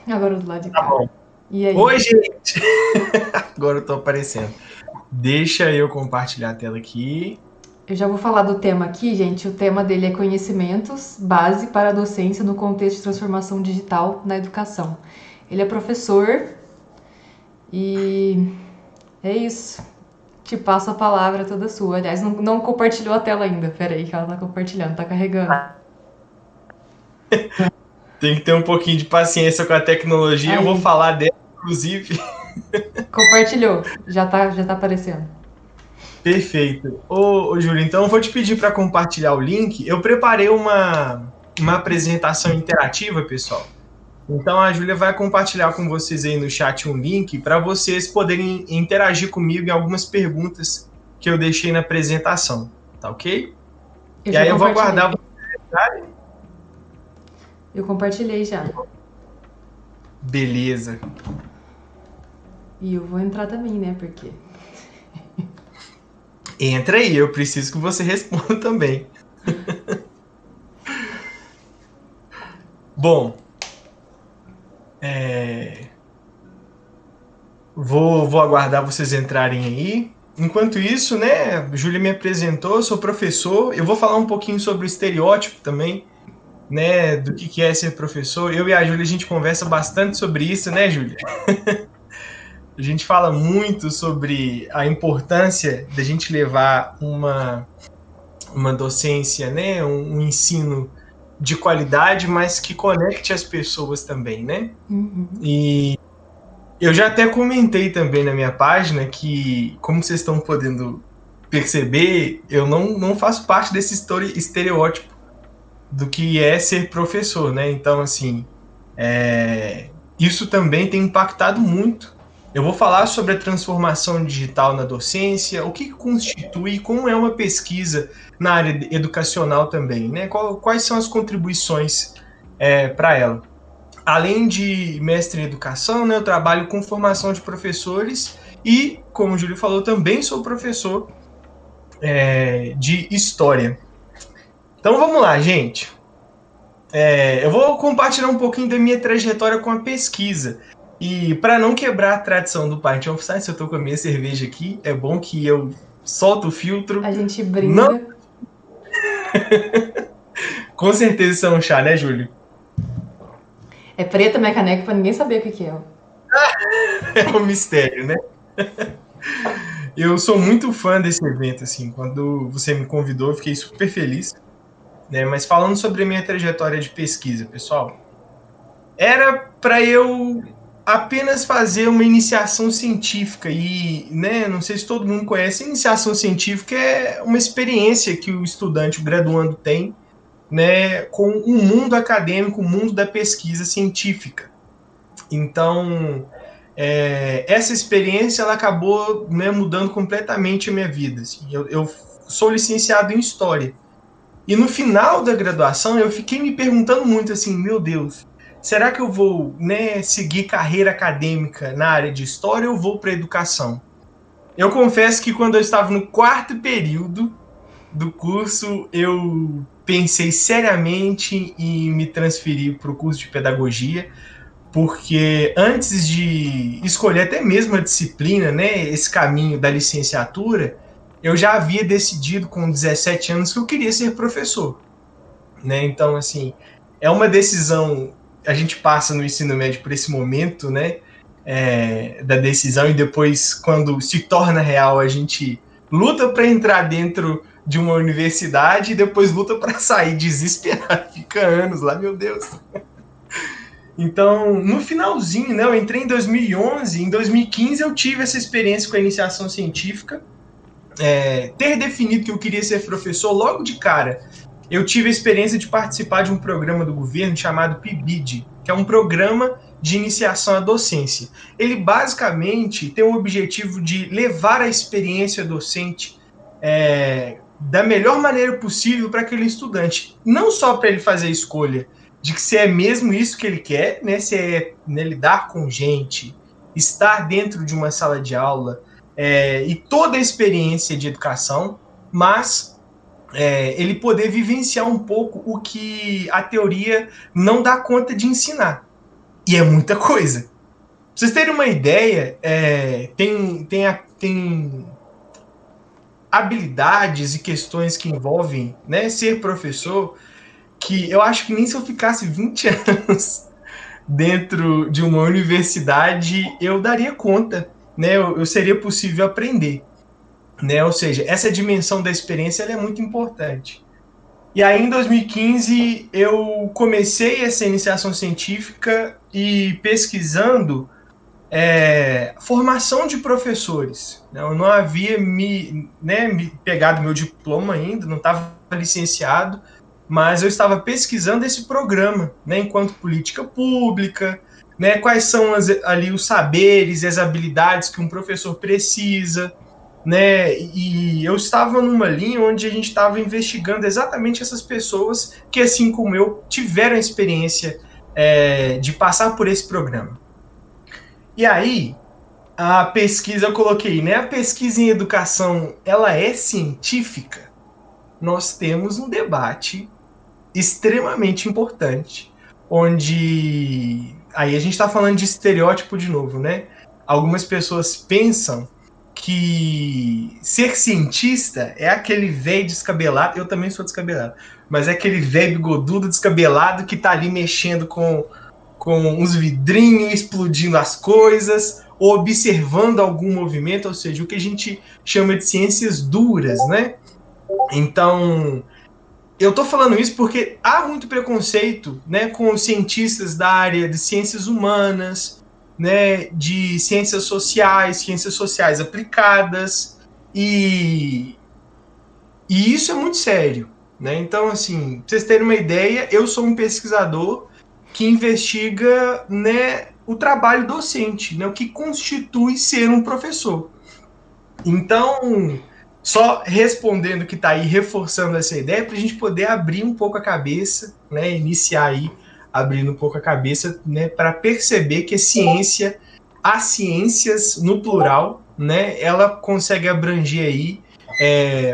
Agora do lado de Tá cá. bom. E aí? Oi, gente! Agora eu tô aparecendo. Deixa eu compartilhar a tela aqui. Eu já vou falar do tema aqui, gente. O tema dele é conhecimentos base para a docência no contexto de transformação digital na educação. Ele é professor e é isso. Te passo a palavra toda sua. Aliás, não compartilhou a tela ainda. Pera aí que ela tá compartilhando, tá carregando. Tem que ter um pouquinho de paciência com a tecnologia. Eu vou Aí, falar dela, inclusive. compartilhou. Já tá aparecendo. Perfeito. Ô, Júlio, então eu vou te pedir para compartilhar o link. Eu preparei uma apresentação interativa, pessoal. Então a Júlia vai compartilhar com vocês aí no chat um link para vocês poderem interagir comigo em algumas perguntas que eu deixei na apresentação, tá ok? Eu E já aí eu vou aguardar compartilhei. vocês entrarem. Eu compartilhei já. Beleza. E eu vou entrar também, né? Porque Entra aí, eu preciso que você responda também. Bom, vou aguardar vocês entrarem aí. Enquanto isso, né, Júlia me apresentou, eu sou professor. Eu vou falar um pouquinho sobre o estereótipo também, né, do que é ser professor. Eu e a Júlia, a gente conversa bastante sobre isso, né, Júlia? A gente fala muito sobre a importância da gente levar uma docência, né, um ensino de qualidade, mas que conecte as pessoas também, né? E eu já até comentei também na minha página que, como vocês estão podendo perceber, eu não faço parte desse estereótipo do que é ser professor, né? Então, assim, isso também tem impactado muito. Eu vou falar sobre a transformação digital na docência, o que constitui, como é uma pesquisa na área educacional também, né? Quais são as contribuições para ela. Além de mestre em educação, né, eu trabalho com formação de professores e, como o Júlio falou, também sou professor de história. Então vamos lá, gente. Eu vou compartilhar um pouquinho da minha trajetória com a pesquisa. E para não quebrar a tradição do Pint of Science, eu estou com a minha cerveja aqui. É bom que eu solto o filtro. a gente Não, brinda. com certeza isso é um chá, né, Júlio? É preta minha caneca pra ninguém saber o que é. É um mistério, né? Eu sou muito fã desse evento, assim. Quando você me convidou, eu fiquei super feliz. Né? Mas falando sobre a minha trajetória de pesquisa, pessoal, era para eu apenas fazer uma iniciação científica e, né, não sei se todo mundo conhece, iniciação científica é uma experiência que o estudante, o graduando tem, né, com o mundo acadêmico, o mundo da pesquisa científica. Então, essa experiência ela acabou, né, mudando completamente a minha vida. Assim. Eu sou licenciado em História. E no final da graduação, eu fiquei me perguntando muito assim, meu Deus, será que eu vou, né, seguir carreira acadêmica na área de História ou vou para Educação? Eu confesso que quando eu estava no quarto período do curso, eu pensei seriamente em me transferir para o curso de Pedagogia, porque antes de escolher até mesmo a disciplina, né, esse caminho da licenciatura, eu já havia decidido com 17 anos que eu queria ser professor, né? Então, assim, é uma decisão, a gente passa no ensino médio por esse momento, né, da decisão e depois, quando se torna real, a gente luta para entrar dentro de uma universidade e depois luta para sair desesperado, fica anos lá, meu Deus. Então, no finalzinho, né, eu entrei em 2011, em 2015 eu tive essa experiência com a iniciação científica, ter definido que eu queria ser professor logo de cara. Eu tive a experiência de participar de um programa do governo chamado PIBID, que é um programa de iniciação à docência. Ele basicamente tem o objetivo de levar a experiência docente da melhor maneira possível para aquele estudante. Não só para ele fazer a escolha de que se é mesmo isso que ele quer, né, se é, né, lidar com gente, estar dentro de uma sala de aula, e toda a experiência de educação, mas ele poder vivenciar um pouco o que a teoria não dá conta de ensinar. E é muita coisa. Pra vocês terem uma ideia, tem habilidades e questões que envolvem, né, ser professor, que eu acho que nem se eu ficasse 20 anos dentro de uma universidade, eu daria conta, né? Eu seria possível aprender, né? Ou seja, essa dimensão da experiência ela é muito importante. E aí, em 2015, eu comecei essa iniciação científica e pesquisando formação de professores. Eu não havia me pegado meu diploma ainda, não estava licenciado, mas eu estava pesquisando esse programa, né, enquanto política pública, né, quais são ali os saberes e as habilidades que um professor precisa, né, e eu estava numa linha onde a gente estava investigando exatamente essas pessoas que, assim como eu, tiveram a experiência de passar por esse programa. E aí, a pesquisa, eu coloquei, né, a pesquisa em educação, ela é científica? Nós temos um debate extremamente importante, onde aí a gente está falando de estereótipo de novo, né? Algumas pessoas pensam que ser cientista é aquele velho descabelado, eu também sou descabelado, mas é aquele velho bigodudo descabelado que tá ali mexendo com uns vidrinhos, explodindo as coisas, ou observando algum movimento, ou seja, o que a gente chama de ciências duras, né? Então, eu tô falando isso porque há muito preconceito, né, com os cientistas da área de ciências humanas, né, de ciências sociais aplicadas, e isso é muito sério, né? Então, assim, pra vocês terem uma ideia, eu sou um pesquisador que investiga, né, o trabalho docente, né, o que constitui ser um professor. Então, só respondendo que está aí, reforçando essa ideia, para a gente poder abrir um pouco a cabeça, né, iniciar aí, abrindo um pouco a cabeça, né, para perceber que as ciências, no plural, né, ela consegue abranger aí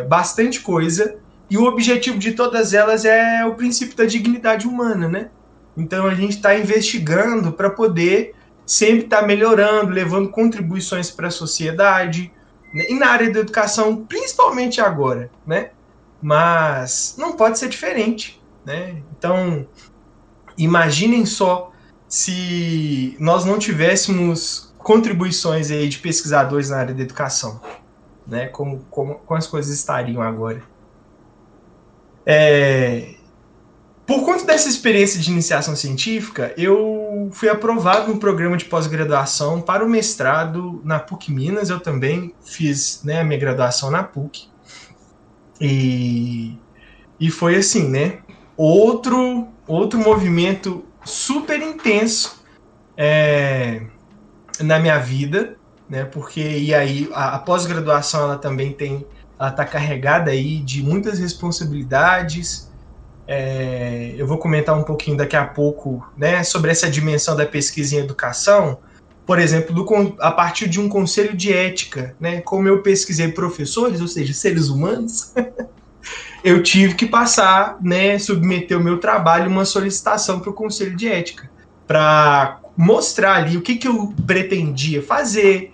bastante coisa, e o objetivo de todas elas é o princípio da dignidade humana, né? Então a gente está investigando para poder sempre estar melhorando, levando contribuições para a sociedade, né? E na área da educação, principalmente agora, né? Mas não pode ser diferente, né? Então, imaginem só se nós não tivéssemos contribuições aí de pesquisadores na área da educação, né? Como as coisas estariam agora. Por conta dessa experiência de iniciação científica, eu fui aprovado no programa de pós-graduação para o mestrado na PUC Minas. Eu também fiz, né, a minha graduação na PUC. E foi assim, né? Outro movimento super intenso na minha vida, né? Porque e aí a pós-graduação ela também está carregada aí de muitas responsabilidades. Eu vou comentar um pouquinho daqui a pouco, né, sobre essa dimensão da pesquisa em educação, por exemplo, a partir de um conselho de ética, né, como eu pesquisei professores, ou seja, seres humanos, eu tive que passar, né, submeter o meu trabalho uma solicitação para o conselho de ética, para mostrar ali o que eu pretendia fazer,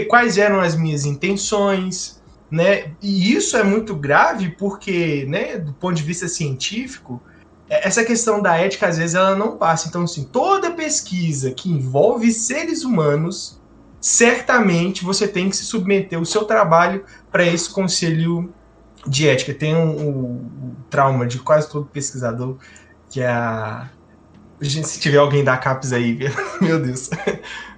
quais eram as minhas intenções, né? E isso é muito grave porque, né, do ponto de vista científico, essa questão da ética, às vezes, ela não passa. Então, assim, toda pesquisa que envolve seres humanos, certamente você tem que se submeter o seu trabalho para esse conselho de ética. Tem um trauma de quase todo pesquisador, que é gente, se tiver alguém da CAPES aí, meu Deus.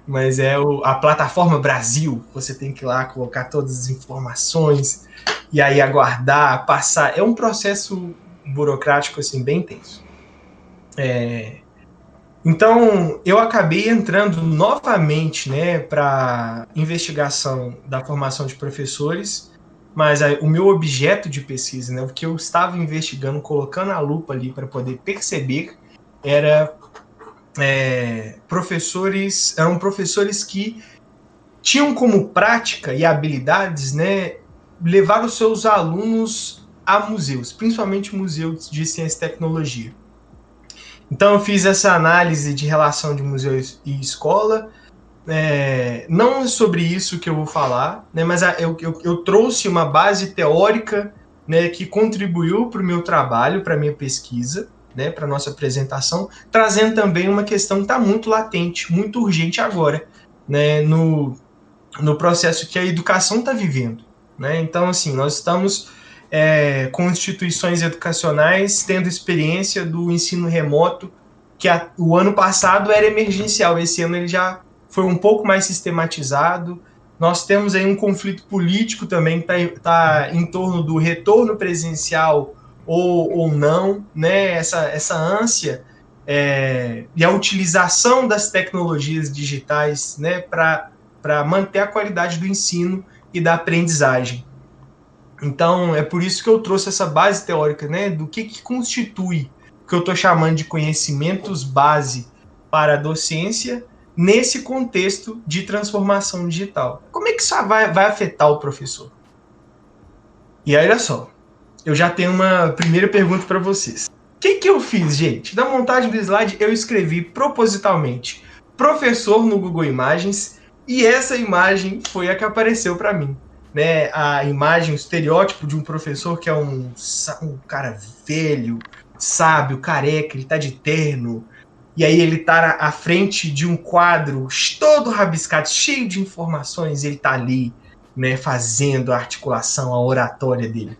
Mas é a plataforma Brasil. Você tem que ir lá colocar todas as informações e aí aguardar, passar. É um processo burocrático assim bem intenso. Então eu acabei entrando novamente, né, para investigação da formação de professores, mas o meu objeto de pesquisa, né, o que eu estava investigando, colocando a lupa ali para poder perceber, eram professores que tinham como prática e habilidades, né, levar os seus alunos a museus, principalmente museus de ciência e tecnologia. Então eu fiz essa análise de relação de museu e escola. Não é sobre isso que eu vou falar, né, mas eu trouxe uma base teórica, né, que contribuiu para o meu trabalho, para a minha pesquisa, né, para a nossa apresentação, trazendo também uma questão que está muito latente, muito urgente agora, né, no processo que a educação está vivendo. Né? Então, assim, nós estamos com instituições educacionais tendo experiência do ensino remoto, que o ano passado era emergencial, esse ano ele já foi um pouco mais sistematizado. Nós temos aí um conflito político também que tá em torno do retorno presencial ou não, né? Essa ânsia e a utilização das tecnologias digitais, né, para manter a qualidade do ensino e da aprendizagem. Então, é por isso que eu trouxe essa base teórica, né, do que constitui o que eu estou chamando de conhecimentos base para a docência nesse contexto de transformação digital. Como é que isso vai afetar o professor? E aí, olha só, eu já tenho uma primeira pergunta para vocês. O que eu fiz, gente? Na montagem do slide, eu escrevi propositalmente professor no Google Imagens e essa imagem foi a que apareceu para mim. Né? A imagem, o estereótipo de um professor que é um cara velho, sábio, careca, ele tá de terno, e aí ele tá à frente de um quadro todo rabiscado, cheio de informações, e ele tá ali, né, fazendo a articulação, a oratória dele.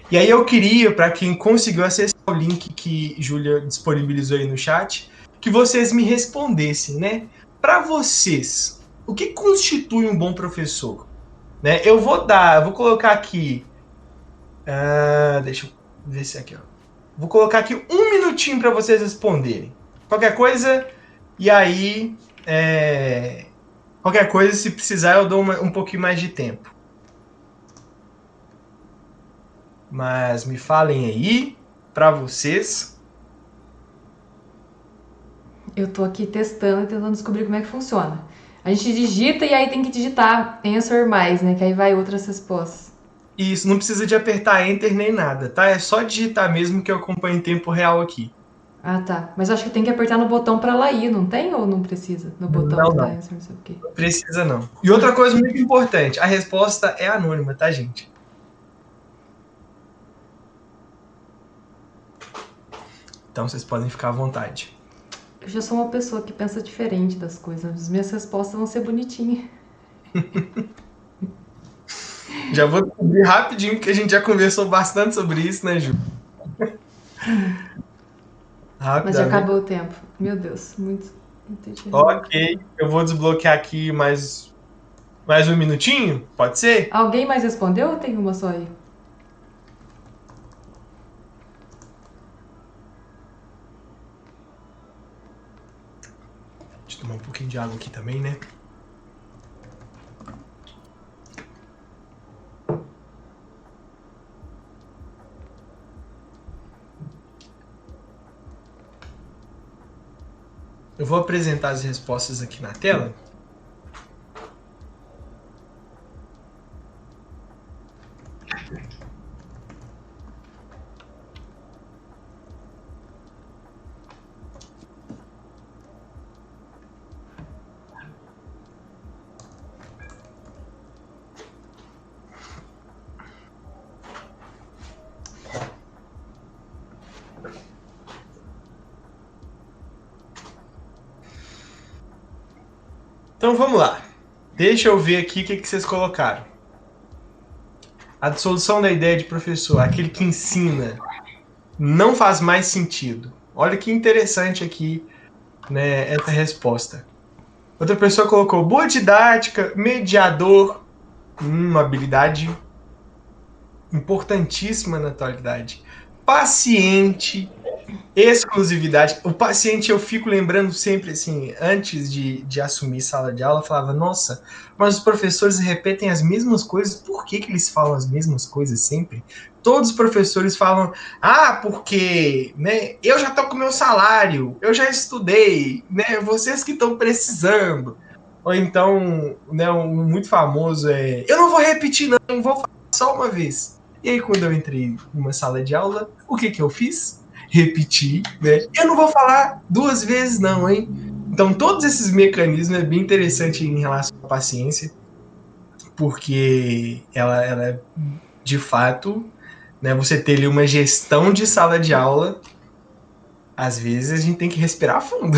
E aí eu queria, para quem conseguiu acessar o link que Júlia disponibilizou aí no chat, que vocês me respondessem, né? Para vocês, o que constitui um bom professor? Né? Eu vou colocar aqui, deixa eu ver se é aqui, ó. Vou colocar aqui 1 minutinho para vocês responderem. Qualquer coisa, e aí, qualquer coisa, se precisar, eu dou um pouquinho mais de tempo. Mas me falem aí, para vocês. Eu tô aqui testando e tentando descobrir como é que funciona. A gente digita e aí tem que digitar answer mais, né? Que aí vai outras respostas. Isso, não precisa de apertar Enter nem nada, tá? É só digitar mesmo que eu acompanho em tempo real aqui. Ah, tá. Mas acho que tem que apertar no botão pra lá ir, não tem ou não precisa? No botão não, que não. tá answer, não sei o quê. Não precisa, não. E outra coisa muito importante, a resposta é anônima, tá, gente? Então vocês podem ficar à vontade. Eu já sou uma pessoa que pensa diferente das coisas. As minhas respostas vão ser bonitinhas. Já vou descobrir rapidinho, porque a gente já conversou bastante sobre isso, né, Ju? Mas já acabou o tempo. Meu Deus, muito Ok, eu vou desbloquear aqui mais 1 minutinho, pode ser? Alguém mais respondeu ou tem uma só aí? Deixa eu tomar um pouquinho de água aqui também, né? Eu vou apresentar as respostas aqui na tela. Então vamos lá. Deixa eu ver aqui o que vocês colocaram. A dissolução da ideia de professor, aquele que ensina, não faz mais sentido. Olha que interessante aqui, né, essa resposta. Outra pessoa colocou boa didática, mediador, uma habilidade importantíssima na atualidade. Paciente, exclusividade. O paciente, eu fico lembrando sempre, assim, antes de assumir sala de aula, eu falava, nossa, mas os professores repetem as mesmas coisas, por que eles falam as mesmas coisas sempre? Todos os professores falam, porque, né, eu já tô com meu salário, eu já estudei, né, vocês que estão precisando. Ou então, né, um muito famoso eu não vou repetir não, vou falar só uma vez. E aí, quando eu entrei numa sala de aula, o que eu fiz? repetir, né? Eu não vou falar 2 vezes não, hein? Então, todos esses mecanismos é bem interessante em relação à paciência, porque ela é, de fato, né, você ter ali uma gestão de sala de aula, às vezes a gente tem que respirar fundo.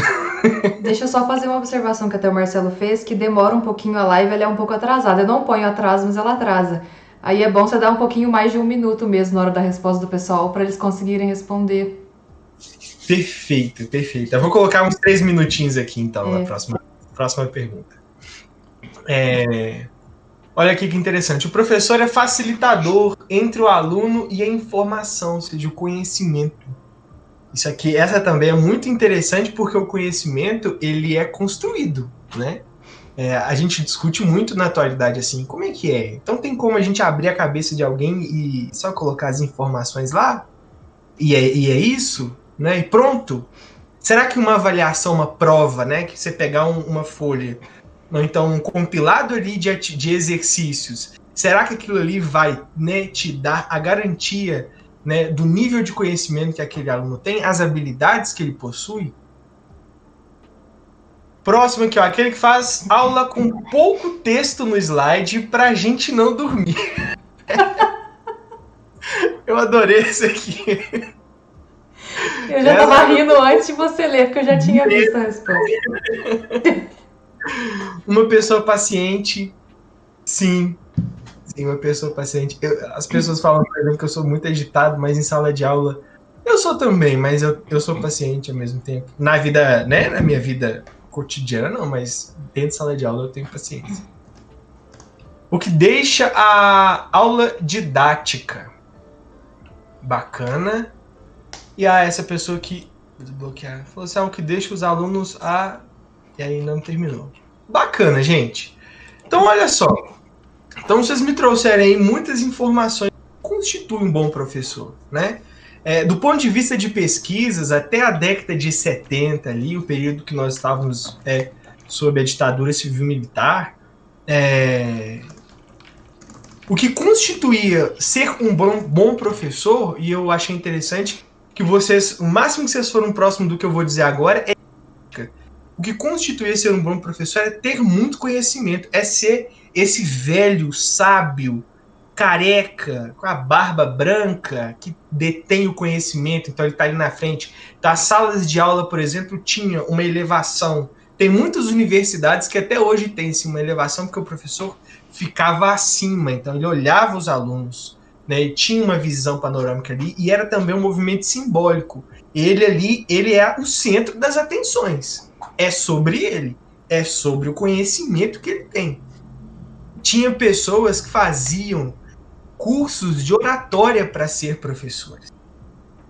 Deixa eu só fazer uma observação que até o Marcelo fez, que demora um pouquinho a live, ela é um pouco atrasada. Eu não ponho atraso, mas ela atrasa. Aí é bom você dar um pouquinho mais de 1 minuto mesmo na hora da resposta do pessoal, para eles conseguirem responder. Perfeito, perfeito. Eu vou colocar uns 3 minutinhos aqui, então, na próxima pergunta. Olha aqui que interessante. O professor é facilitador entre o aluno e a informação, ou seja, o conhecimento. Isso aqui, essa também é muito interessante porque o conhecimento ele é construído, né? A gente discute muito na atualidade assim, como é que é? Então tem como a gente abrir a cabeça de alguém e só colocar as informações lá? E é isso, né? E pronto. Será que uma avaliação, uma prova, né? Que você pegar uma folha, ou então um compilado ali de exercícios, será que aquilo ali vai, né, te dar a garantia, né, do nível de conhecimento que aquele aluno tem, as habilidades que ele possui? Próximo aqui, ó, aquele que faz aula com pouco texto no slide para a gente não dormir. Eu adorei esse aqui. Eu já tava Essa rindo antes de você ler, porque eu já tinha visto a resposta. uma pessoa paciente, sim. Sim, uma pessoa paciente. As pessoas falam, por exemplo, que eu sou muito agitado, mas em sala de aula eu sou também, mas eu sou paciente ao mesmo tempo. Na vida, né? Na minha vida cotidiana, não, mas dentro de sala de aula eu tenho paciência. O que deixa a aula didática bacana. E essa pessoa que desbloquear falou assim: o que deixa os alunos a. E aí não terminou. Bacana, gente. Então, olha só. Então, vocês me trouxeram aí muitas informações que constituem um bom professor, né? Do ponto de vista de pesquisas, até a década de 70, ali, o período que nós estávamos sob a ditadura civil-militar, o que constituía ser um bom professor, e eu achei interessante que vocês, o máximo que vocês foram próximo do que eu vou dizer agora, o que constituía ser um bom professor é ter muito conhecimento, é ser esse velho, sábio, careca, com a barba branca, que detém o conhecimento, então ele está ali na frente. Então, as salas de aula, por exemplo, tinha uma elevação. Tem muitas universidades que até hoje tem assim, uma elevação, porque o professor ficava acima, então ele olhava os alunos, né, e tinha uma visão panorâmica ali, e era também um movimento simbólico. Ele ali, ele é o centro das atenções. É sobre ele, é sobre o conhecimento que ele tem. Tinha pessoas que faziam cursos de oratória para ser professores.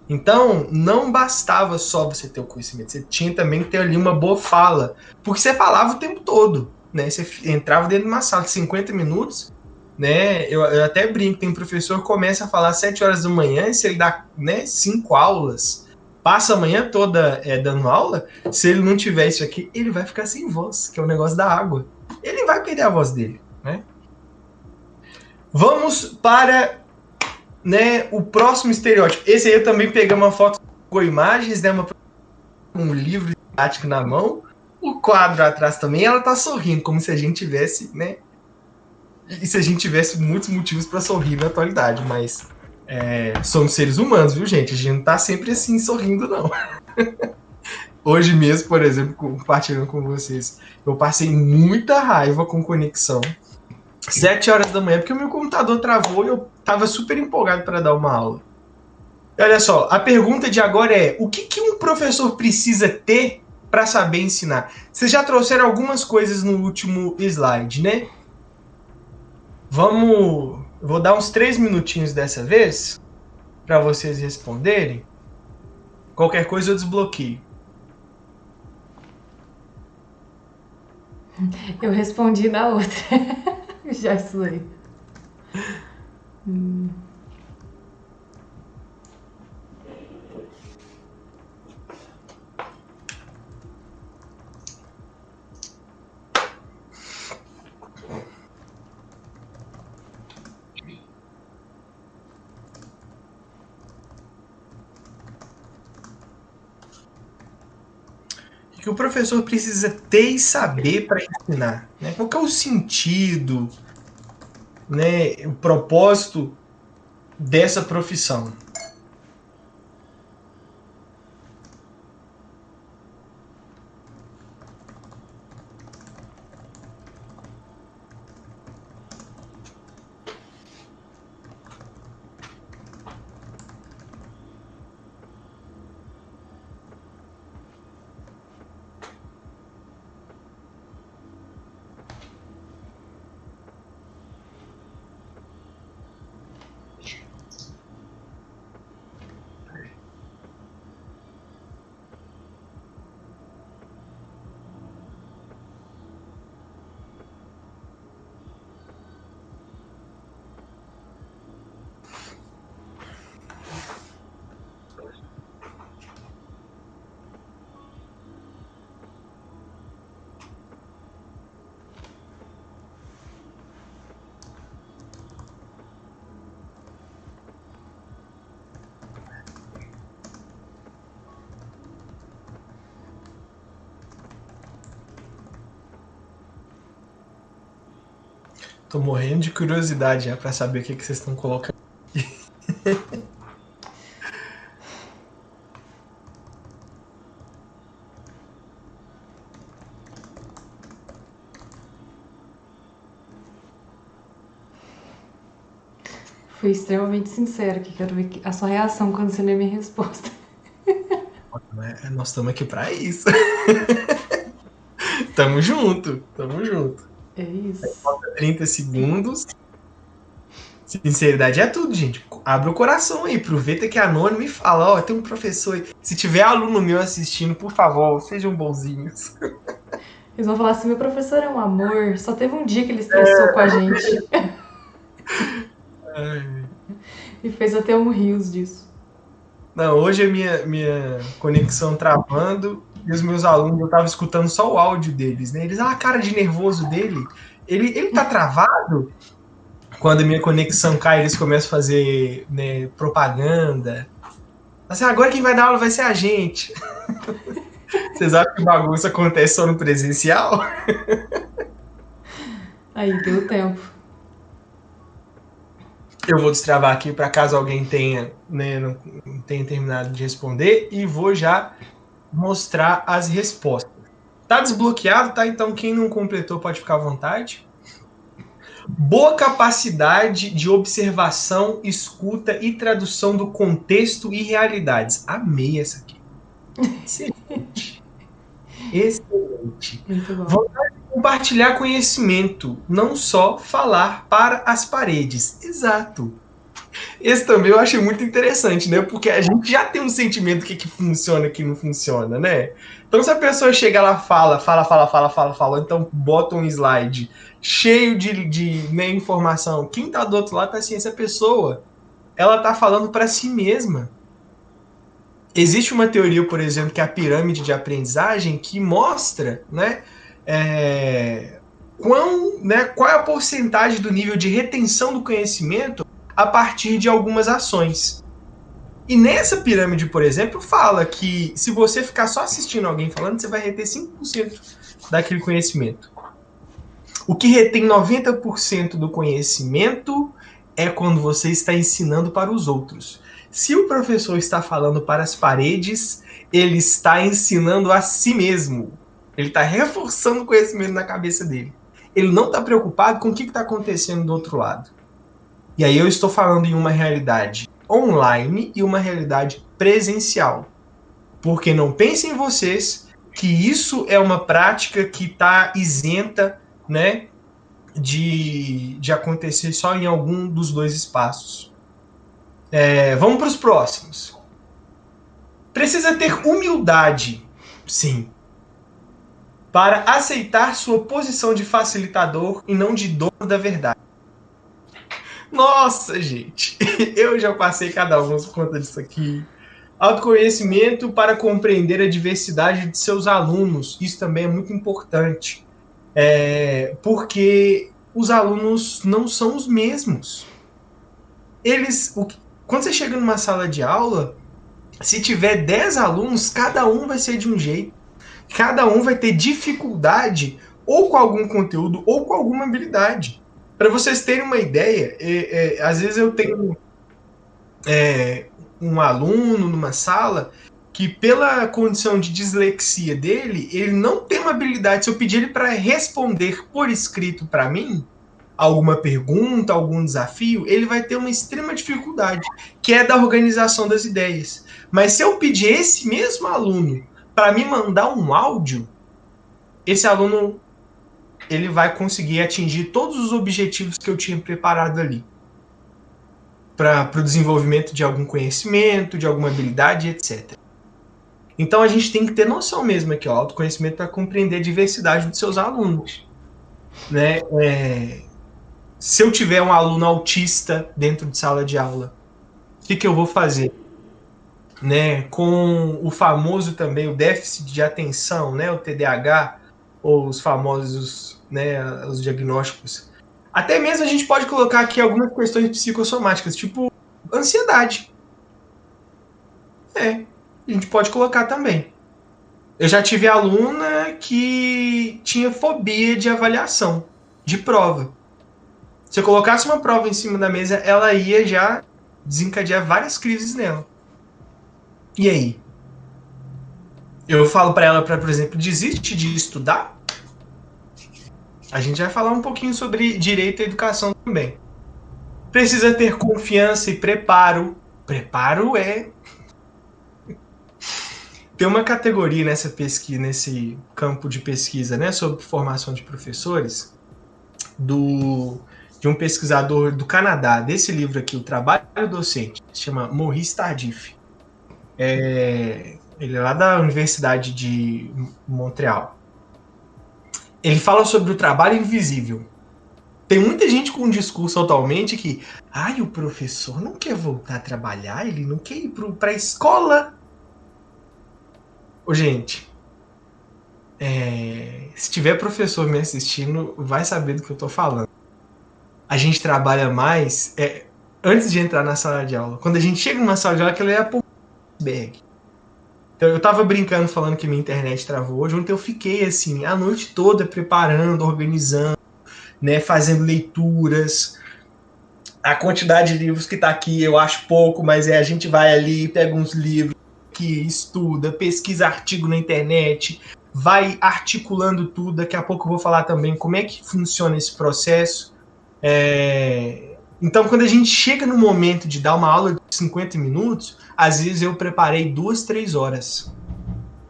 Então, não bastava só você ter o conhecimento, você tinha também que ter ali uma boa fala, porque você falava o tempo todo, né? Você entrava dentro de uma sala de 50 minutos, né? Eu até brinco, tem um professor que começa a falar às 7 horas da manhã, e se ele dá, né, 5 aulas, passa a manhã toda dando aula, se ele não tiver isso aqui, ele vai ficar sem voz, que é o negócio da água. Ele vai perder a voz dele, né? Vamos para, né, o próximo estereótipo. Esse aí eu também peguei uma foto com imagens, né, um livro didático na mão, o quadro atrás também, ela tá sorrindo, como se a gente tivesse, né, e se a gente tivesse muitos motivos para sorrir na atualidade, mas somos seres humanos, viu, gente? A gente não tá sempre assim sorrindo, não. Hoje mesmo, por exemplo, compartilhando com vocês, eu passei muita raiva com conexão 7 horas da manhã, porque o meu computador travou e eu estava super empolgado para dar uma aula. E olha só, a pergunta de agora é: o que um professor precisa ter para saber ensinar? Vocês já trouxeram algumas coisas no último slide, né? Vou dar uns 3 minutinhos dessa vez para vocês responderem. Qualquer coisa eu desbloqueio. Eu respondi na outra. Já estudei. que o professor precisa ter e saber para ensinar, né? Qual que é o sentido, né, o propósito dessa profissão? Tô morrendo de curiosidade já para saber o que vocês estão colocando. Fui extremamente sincero, que quero ver a sua reação quando você lê minha resposta. Nós estamos aqui para isso. Tamo junto, tamo junto. É isso. 30 segundos. Sinceridade é tudo, gente. Abre o coração aí, aproveita que é anônimo e fala, ó, tem um professor aí. Se tiver aluno meu assistindo, por favor, sejam bonzinhos. Eles vão falar assim, meu professor é um amor, só teve um dia que ele estressou com a gente. E fez até um rios disso. Não, hoje a minha conexão travando e os meus alunos, eu tava escutando só o áudio deles, né? Eles, a cara de nervoso dele, ele tá travado? Quando a minha conexão cai, eles começam a fazer, né, propaganda. Assim, agora quem vai dar aula vai ser a gente. Vocês acham que bagunça acontece só no presencial? Aí, deu tempo. Eu vou destravar aqui para caso alguém tenha, né, não tenha terminado de responder e vou já mostrar as respostas. Tá desbloqueado, tá? Então quem não completou pode ficar à vontade. Boa capacidade de observação, escuta e tradução do contexto e realidades. Amei essa aqui. Excelente. Excelente. Muito bom. Vontade de compartilhar conhecimento, não só falar para as paredes. Exato. Esse também eu achei muito interessante, né? Porque a gente já tem um sentimento do que funciona e o que não funciona, né? Então, se a pessoa chega lá, fala, então bota um slide cheio de né, informação. Quem tá do outro lado tá assim, essa pessoa, ela tá falando para si mesma. Existe uma teoria, por exemplo, que é a pirâmide de aprendizagem, que mostra, né, qual é a porcentagem do nível de retenção do conhecimento a partir de algumas ações. E nessa pirâmide, por exemplo, fala que se você ficar só assistindo alguém falando, você vai reter 5% daquele conhecimento. O que retém 90% do conhecimento é quando você está ensinando para os outros. Se o professor está falando para as paredes, ele está ensinando a si mesmo. Ele está reforçando o conhecimento na cabeça dele. Ele não está preocupado com o que está acontecendo do outro lado. E aí eu estou falando em uma realidade online e uma realidade presencial. Porque não pensem vocês que isso é uma prática que está isenta, né, de acontecer só em algum dos dois espaços. Vamos para os próximos. Precisa ter humildade, sim, para aceitar sua posição de facilitador e não de dono da verdade. Nossa, gente, eu já passei cada um por conta disso aqui. Autoconhecimento para compreender a diversidade de seus alunos. Isso também é muito importante. Porque os alunos não são os mesmos. Quando você chega numa sala de aula, se tiver 10 alunos, cada um vai ser de um jeito. Cada um vai ter dificuldade ou com algum conteúdo ou com alguma habilidade. Para vocês terem uma ideia, às vezes eu tenho um aluno numa sala que, pela condição de dislexia dele, ele não tem uma habilidade. Se eu pedir ele para responder por escrito para mim alguma pergunta, algum desafio, ele vai ter uma extrema dificuldade, que é da organização das ideias. Mas se eu pedir esse mesmo aluno para me mandar um áudio, esse aluno ele vai conseguir atingir todos os objetivos que eu tinha preparado ali para o desenvolvimento de algum conhecimento, de alguma habilidade, etc. Então a gente tem que ter noção mesmo aqui, ó, autoconhecimento para compreender a diversidade dos seus alunos, né? Se eu tiver um aluno autista dentro de sala de aula, o que eu vou fazer? Né? Com o famoso também, o déficit de atenção, né? O TDAH, ou os famosos, né, os diagnósticos. Até mesmo a gente pode colocar aqui algumas questões psicossomáticas, tipo ansiedade. A gente pode colocar também. Eu já tive aluna que tinha fobia de avaliação, de prova. Se eu colocasse uma prova em cima da mesa, ela ia já desencadear várias crises nela. E aí? Eu falo para ela, por exemplo, desiste de estudar? A gente vai falar um pouquinho sobre direito à educação também. Precisa ter confiança e preparo. Preparo tem uma categoria nessa pesquisa, nesse campo de pesquisa, né, sobre formação de professores, de um pesquisador do Canadá, desse livro aqui, O Trabalho Docente, se chama Maurice Tardif. Ele é lá da Universidade de Montreal. Ele fala sobre o trabalho invisível. Tem muita gente com um discurso atualmente que o professor não quer voltar a trabalhar, ele não quer ir para a escola. Ô, gente, se tiver professor me assistindo, vai saber do que eu tô falando. A gente trabalha mais antes de entrar na sala de aula. Quando a gente chega numa sala de aula, aquilo é a iceberg. Então, eu tava brincando, falando que minha internet travou hoje. Ontem eu fiquei, assim, a noite toda preparando, organizando, né, fazendo leituras. A quantidade de livros que tá aqui eu acho pouco, mas a gente vai ali, pega uns livros, que estuda, pesquisa artigo na internet, vai articulando tudo. Daqui a pouco eu vou falar também como é que funciona esse processo. Então, quando a gente chega no momento de dar uma aula de 50 minutos, às vezes eu preparei 2, 3 horas.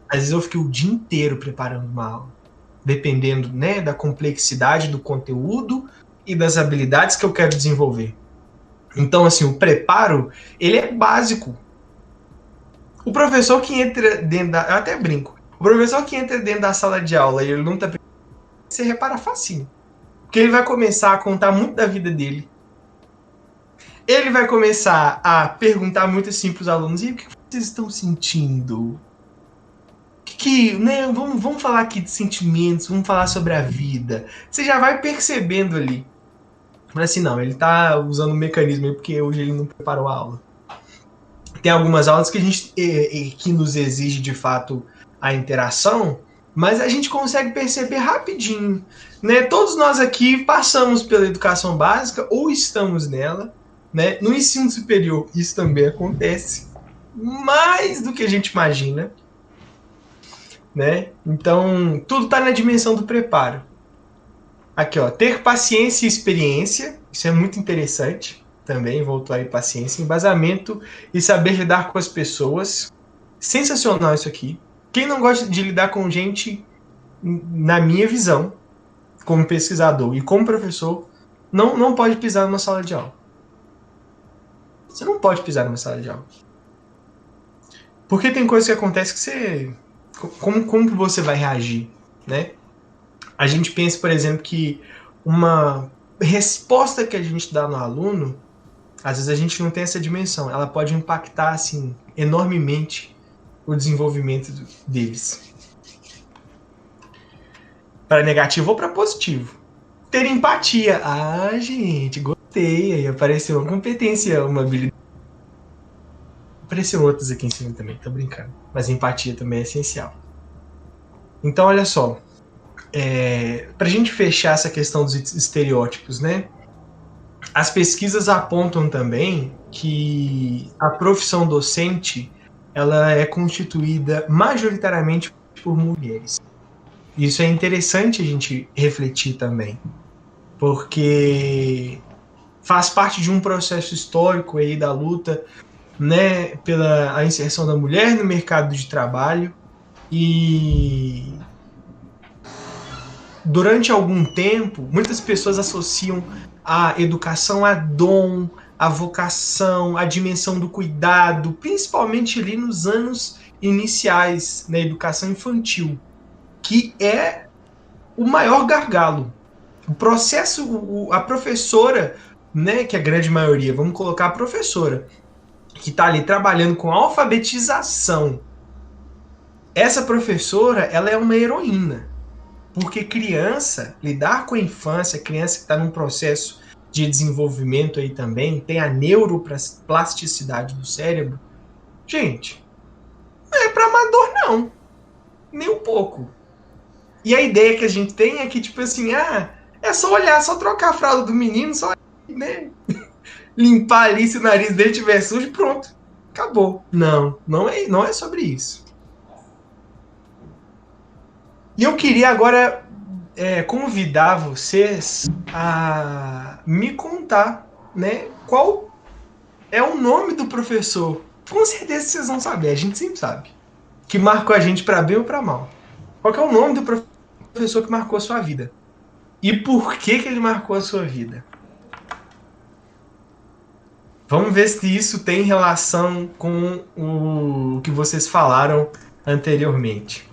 Às vezes eu fiquei o dia inteiro preparando uma aula, dependendo, né, da complexidade do conteúdo e das habilidades que eu quero desenvolver. Então, assim, o preparo, ele é básico. O professor que entra dentro da... Eu até brinco. O professor que entra dentro da sala de aula e ele não tá... Você repara facinho. Porque ele vai começar a contar muito da vida dele. Ele vai começar a perguntar muito assim pros alunos. E o que vocês estão sentindo? Né, vamos falar aqui de sentimentos, vamos falar sobre a vida. Você já vai percebendo ali. Mas assim, não, ele tá usando um mecanismo aí porque hoje ele não preparou a aula. Tem algumas aulas que que nos exige de fato a interação, mas a gente consegue perceber rapidinho, né? Todos nós aqui passamos pela educação básica ou estamos nela, né? No ensino superior isso também acontece, mais do que a gente imagina, né? Então tudo está na dimensão do preparo. Aqui, ó, ter paciência e experiência, isso é muito interessante. Também voltou aí paciência, embasamento e saber lidar com as pessoas. Sensacional isso aqui. Quem não gosta de lidar com gente, na minha visão, como pesquisador e como professor, não pode pisar numa sala de aula. Você não pode pisar numa sala de aula. Porque tem coisas que acontecem que você... Como que você vai reagir, né? A gente pensa, por exemplo, que uma resposta que a gente dá no aluno, às vezes a gente não tem essa dimensão. Ela pode impactar, assim, enormemente o desenvolvimento deles. Para negativo ou para positivo. Ter empatia. Gente, gostei. Aí apareceu uma competência, uma habilidade. Apareceram outras aqui em cima também, tô brincando. Mas empatia também é essencial. Então, olha só, para a gente fechar essa questão dos estereótipos, né? As pesquisas apontam também que a profissão docente ela é constituída majoritariamente por mulheres. Isso é interessante a gente refletir também, porque faz parte de um processo histórico aí da luta, né, pela a inserção da mulher no mercado de trabalho, e durante algum tempo muitas pessoas associam a educação a dom, a vocação, a dimensão do cuidado, principalmente ali nos anos iniciais na educação infantil, que é o maior gargalo. O processo, a professora, né, que é a grande maioria, vamos colocar a professora, que está ali trabalhando com alfabetização. Essa professora, ela é uma heroína, porque criança, lidar com a infância, criança que está num processo de desenvolvimento aí também, tem a neuroplasticidade do cérebro, gente, não é para amador não, nem um pouco. E a ideia que a gente tem é que, tipo assim, é só olhar, só trocar a fralda do menino, só, né, limpar ali se o nariz dele estiver sujo, pronto, acabou. Não é sobre isso. E eu queria agora convidar vocês a me contar, né, qual é o nome do professor. Com certeza vocês vão saber, a gente sempre sabe. Que marcou a gente para bem ou para mal. Qual que é o nome do professor que marcou a sua vida? E por que ele marcou a sua vida? Vamos ver se isso tem relação com o que vocês falaram anteriormente.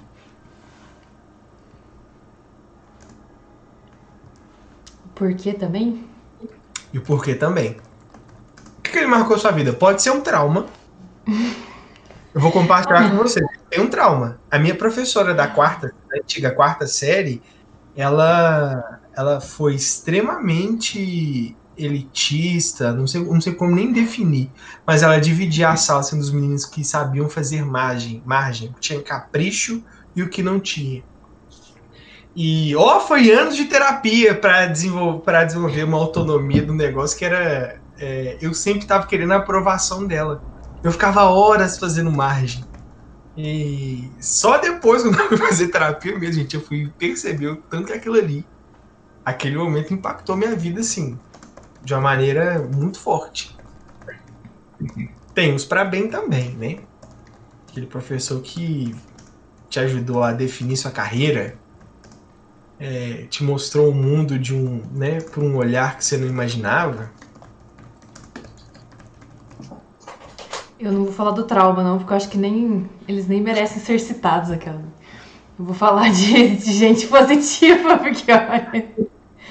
Por que também? E o porquê também. O que ele marcou a sua vida? Pode ser um trauma. Eu vou compartilhar com vocês. Tem um trauma. A minha professora da antiga quarta série, ela foi extremamente elitista, não sei como nem definir, mas ela dividia a sala assim, dos meninos que sabiam fazer margem, tinha capricho e o que não tinha. E foi anos de terapia para desenvolver uma autonomia do negócio que era. Eu sempre estava querendo a aprovação dela. Eu ficava horas fazendo margem. E só depois, quando eu fui fazer terapia mesmo, gente, eu fui perceber o tanto que aquilo ali, aquele momento impactou minha vida, assim, de uma maneira muito forte. Tem uns para bem também, né? Aquele professor que te ajudou a definir sua carreira, te mostrou o mundo por um olhar que você não imaginava. Eu não vou falar do trauma, não, porque eu acho que eles nem merecem ser citados aquela. Eu vou falar de gente positiva, porque olha.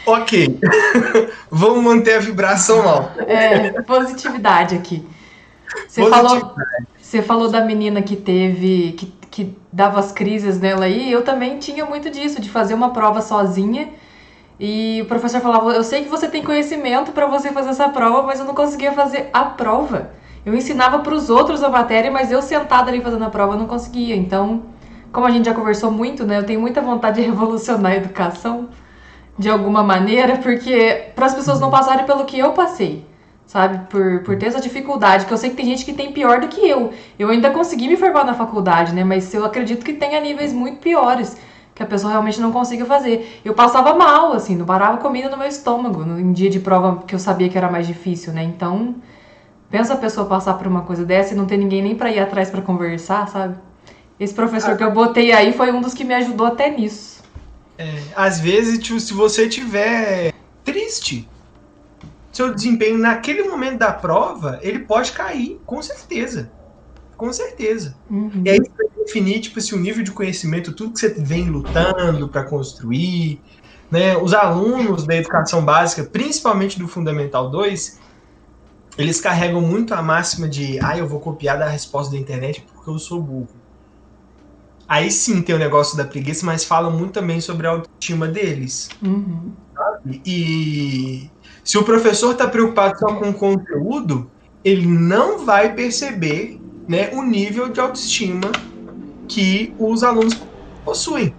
Ok. Vamos manter a vibração alta. Positividade aqui. Você falou da menina que teve. Que dava as crises nela aí. Eu também tinha muito disso, de fazer uma prova sozinha. E o professor falava: eu sei que você tem conhecimento para você fazer essa prova, mas eu não conseguia fazer a prova. Eu ensinava para os outros a matéria, mas eu sentada ali fazendo a prova não conseguia. Então, como a gente já conversou muito, né? Eu tenho muita vontade de revolucionar a educação de alguma maneira, porque para as pessoas não passarem pelo que eu passei, sabe? Por ter essa dificuldade, que eu sei que tem gente que tem pior do que eu. Eu ainda consegui me formar na faculdade, né? Mas eu acredito que tenha níveis muito piores, que a pessoa realmente não consiga fazer. Eu passava mal, assim, não parava comida no meu estômago, em dia de prova que eu sabia que era mais difícil, né? Então, pensa a pessoa passar por uma coisa dessa e não ter ninguém nem pra ir atrás pra conversar, sabe? Esse professor que eu botei aí foi um dos que me ajudou até nisso. Às vezes, tipo, se você tiver triste, seu desempenho naquele momento da prova, ele pode cair, com certeza. Com certeza. Uhum. E aí você vai definir, tipo, assim, o nível de conhecimento, tudo que você vem lutando para construir, né? Os alunos da educação básica, principalmente do Fundamental 2, eles carregam muito a máxima de eu vou copiar da resposta da internet porque eu sou burro. Aí sim tem o negócio da preguiça, mas falam muito também sobre a autoestima deles. Uhum. Sabe? E se o professor está preocupado só com o conteúdo, ele não vai perceber, né, o nível de autoestima que os alunos possuem.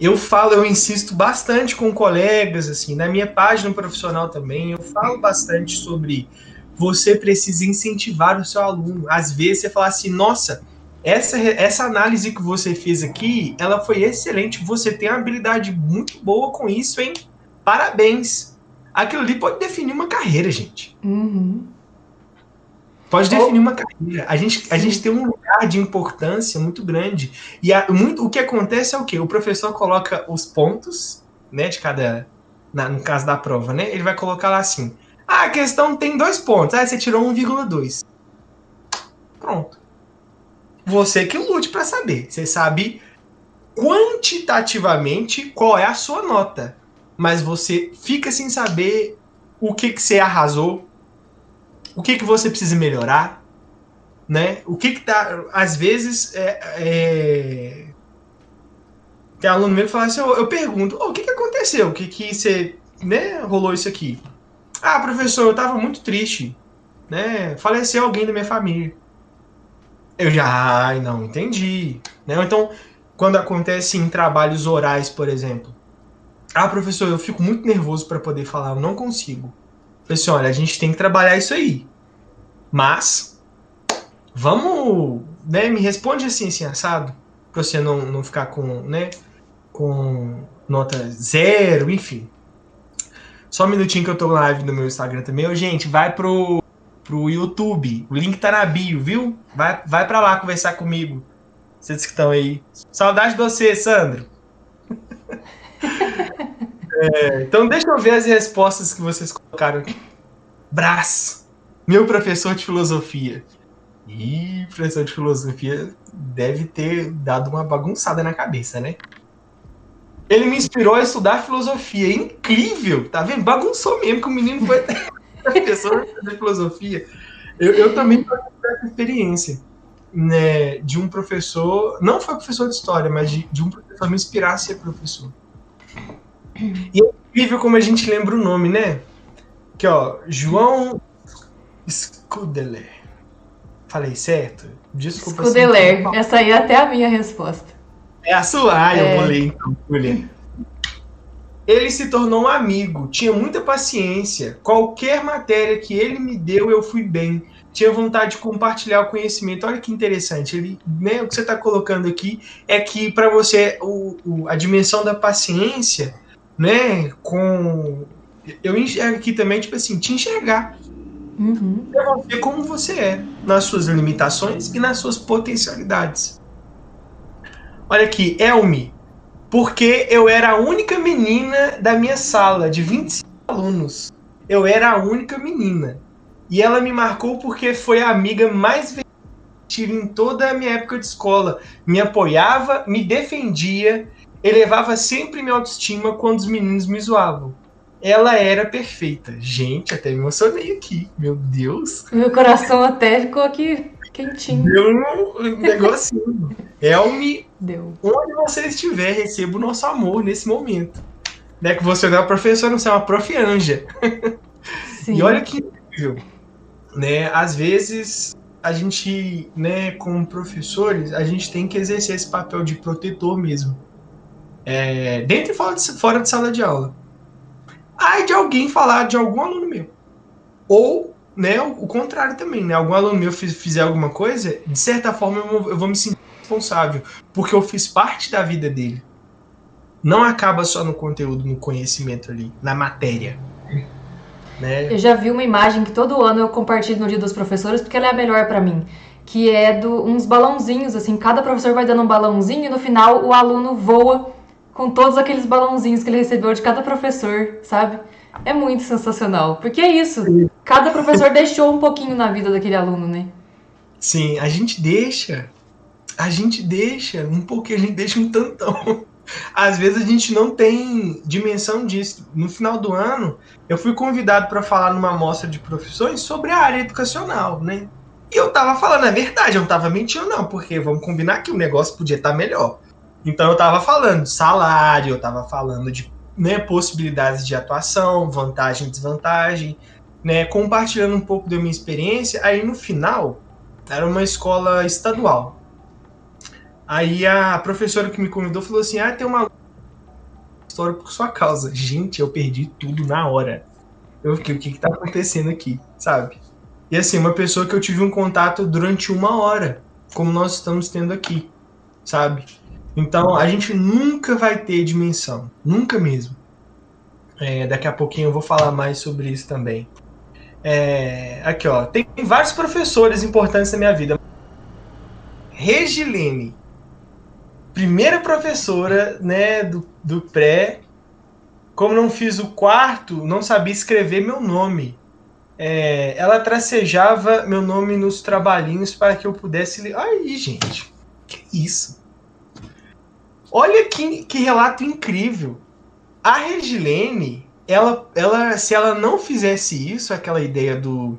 eu insisto bastante com colegas, assim, na minha página profissional também, eu falo bastante sobre você precisa incentivar o seu aluno. Às vezes você fala assim, nossa, essa análise que você fez aqui, ela foi excelente, você tem uma habilidade muito boa com isso, hein? Parabéns. Aquilo ali pode definir uma carreira, gente. Uhum. Pode definir uma carreira. A gente tem um lugar de importância muito grande. E o que acontece é o quê? O professor coloca os pontos, né, de cada... no caso da prova, né? Ele vai colocar lá assim, a questão tem 2 pontos. Você tirou 1,2. Pronto. Você que lute para saber. Você sabe quantitativamente qual é a sua nota. Mas você fica sem saber o que você arrasou, o que você precisa melhorar, né? O que tá... Às vezes, tem aluno meu que fala assim, eu pergunto, o que aconteceu? O que você... né, rolou isso aqui? Ah, professor, eu tava muito triste, né? Faleceu alguém da minha família. Eu já, não, entendi. Né? Então, quando acontece em trabalhos orais, por exemplo, professor, eu fico muito nervoso para poder falar, eu não consigo. Eu falei assim, olha, a gente tem que trabalhar isso aí. Mas, vamos, né, me responde assim, assado, pra você não ficar com, né, com nota 0, enfim. Só um minutinho que eu tô live no meu Instagram também. Ô, gente, vai pro YouTube. O link tá na bio, viu? Vai pra lá conversar comigo. Vocês que estão aí. Saudade de você, Sandro. Então deixa eu ver as respostas que vocês colocaram aqui. Brás, meu professor de filosofia. Ih, professor de filosofia deve ter dado uma bagunçada na cabeça, né? Ele me inspirou a estudar filosofia. Incrível! Tá vendo? Bagunçou mesmo, que o menino foi professor de filosofia. Eu também tive essa experiência, né, de um professor, não foi professor de história, mas de um professor me inspirar a ser professor. E é incrível como a gente lembra o nome, né? Aqui, ó, João Scudeler. Falei certo? Desculpa. Scudeler, essa aí é até a minha resposta. É a sua? Eu vou ler então, Julia. Ele se tornou um amigo, tinha muita paciência. Qualquer matéria que ele me deu, eu fui bem. Tinha vontade de compartilhar o conhecimento. Olha que interessante. Ele, né, o que você está colocando aqui é que para você a dimensão da paciência, né, eu enxergo aqui também, tipo assim, te enxergar. Uhum. Ver como você é, nas suas limitações e nas suas potencialidades. Olha aqui, Elmi. Porque eu era a única menina da minha sala, de 25 alunos. Eu era a única menina. E ela me marcou porque foi a amiga mais que tive em toda a minha época de escola. Me apoiava, me defendia, elevava sempre minha autoestima quando os meninos me zoavam. Ela era perfeita. Gente, até me emocionei aqui. Meu Deus. Meu coração até ficou aqui quentinho. Deu um negocinho. Elmi, Deu. onde você estiver, receba o nosso amor nesse momento. Né, que você não é uma professora, você é uma prof. Anja. Sim. E olha que incrível. Né, às vezes, a gente, né, como professores, a gente tem que exercer esse papel de protetor mesmo. Dentro e fora de sala de aula. Ai de alguém falar de algum aluno meu. Ou, né, o contrário também, né? Algum aluno meu fizer alguma coisa, de certa forma eu vou me sentir responsável, porque eu fiz parte da vida dele. Não acaba só no conteúdo, no conhecimento ali, na matéria. Né? Eu já vi uma imagem que todo ano eu compartilho no Dia dos Professores, porque ela é a melhor pra mim. Que é uns balãozinhos, assim, cada professor vai dando um balãozinho e no final o aluno voa com todos aqueles balãozinhos que ele recebeu de cada professor, sabe? É muito sensacional, porque é isso, cada professor deixou um pouquinho na vida daquele aluno, né? Sim, a gente deixa um pouquinho, a gente deixa um tantão. Às vezes a gente não tem dimensão disso. No final do ano, eu fui convidado para falar numa mostra de profissões sobre a área educacional, né? E eu tava falando a verdade, eu não tava mentindo não, porque vamos combinar que o negócio podia estar melhor. Então eu tava falando de salário, eu tava falando de, né, possibilidades de atuação, vantagem e desvantagem, né, compartilhando um pouco da minha experiência. Aí no final, era uma escola estadual. Aí a professora que me convidou falou assim, tem uma consultório por sua causa. Gente, eu perdi tudo na hora. Eu fiquei, o que tá acontecendo aqui, sabe? E assim, uma pessoa que eu tive um contato durante 1 hora, como nós estamos tendo aqui, sabe? Então, a gente nunca vai ter dimensão. Nunca mesmo. Daqui a pouquinho eu vou falar mais sobre isso também. Aqui, ó. Tem vários professores importantes na minha vida. Regilene, primeira professora, né, do pré. Como não fiz o quarto, não sabia escrever meu nome. Ela tracejava meu nome nos trabalhinhos para que eu pudesse ler. Aí, gente, que isso? Olha que relato incrível. A Regilene, ela, se ela não fizesse isso, aquela ideia do...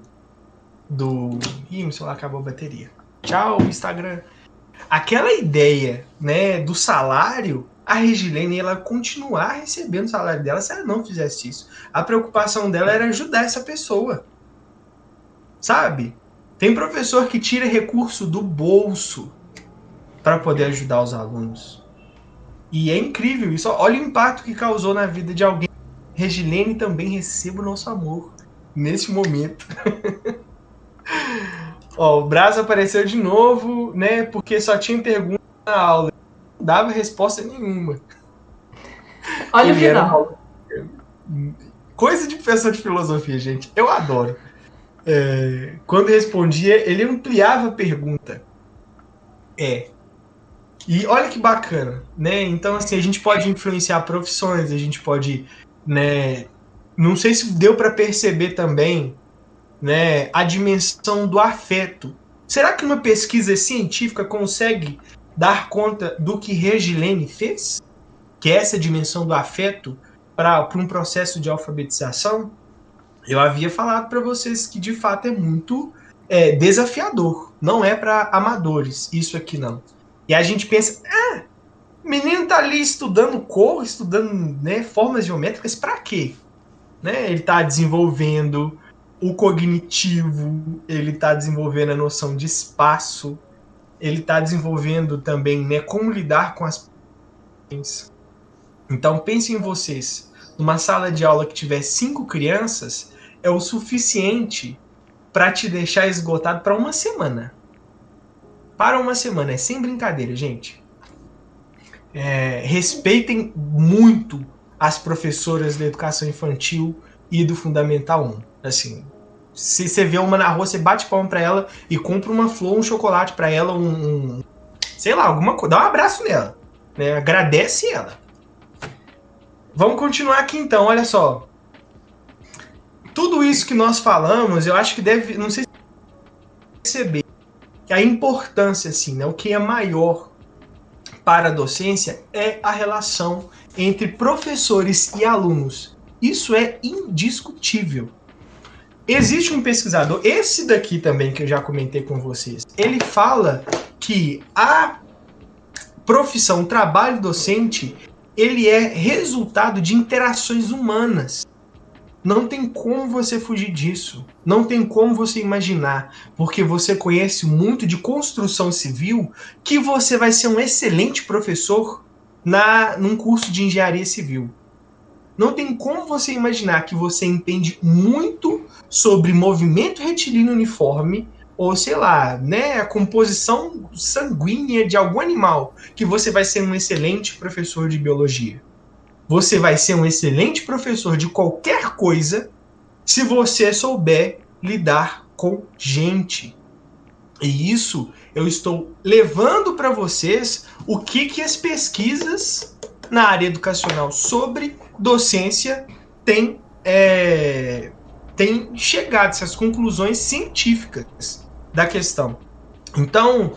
Ih, meu celular acabou a bateria. Tchau, Instagram. Aquela ideia, né, do salário, a Regilene ela continuar recebendo o salário dela se ela não fizesse isso. A preocupação dela era ajudar essa pessoa. Sabe? Tem professor que tira recurso do bolso para poder ajudar os alunos. E é incrível isso. Olha o impacto que causou na vida de alguém. Regilene também receba o nosso amor nesse momento. Ó, o Braz apareceu de novo, né? Porque só tinha pergunta na aula. Não dava resposta nenhuma. Olha o final. Coisa de professor de filosofia, gente. Eu adoro. Quando respondia, ele ampliava a pergunta. E olha que bacana, né? Então, assim, a gente pode influenciar profissões, a gente pode, né? Não sei se deu para perceber também, né? A dimensão do afeto. Será que uma pesquisa científica consegue dar conta do que Regilene fez? Que é essa dimensão do afeto para um processo de alfabetização? Eu havia falado para vocês que de fato é muito desafiador. Não é para amadores, isso aqui não. E a gente pensa, o menino tá ali estudando cor, estudando, né, formas geométricas, para quê? Né? Ele está desenvolvendo o cognitivo, ele está desenvolvendo a noção de espaço, ele está desenvolvendo também, né, como lidar com as... Então pensem em vocês, numa sala de aula que tiver 5 crianças, é o suficiente para te deixar esgotado para uma semana. Para uma semana, é sem brincadeira, gente. Respeitem muito as professoras da educação infantil e do Fundamental 1. Assim, se você vê uma na rua, você bate palma para ela e compra uma flor, um chocolate para ela, sei lá, alguma coisa, dá um abraço nela, né? Agradece ela. Vamos continuar aqui então, olha só. Tudo isso que nós falamos, eu acho que deve, não sei se perceber que a importância, assim, né, o que é maior para a docência é a relação entre professores e alunos. Isso é indiscutível. Existe um pesquisador, esse daqui também que eu já comentei com vocês, ele fala que a profissão, o trabalho docente, ele é resultado de interações humanas. Não tem como você fugir disso. Não tem como você imaginar, porque você conhece muito de construção civil, que você vai ser um excelente professor num curso de engenharia civil. Não tem como você imaginar que você entende muito sobre movimento retilíneo uniforme, ou sei lá, né, a composição sanguínea de algum animal, que você vai ser um excelente professor de biologia. Você vai ser um excelente professor de qualquer coisa se você souber lidar com gente. E isso eu estou levando para vocês o que as pesquisas na área educacional sobre docência têm chegado, essas conclusões científicas da questão. Então,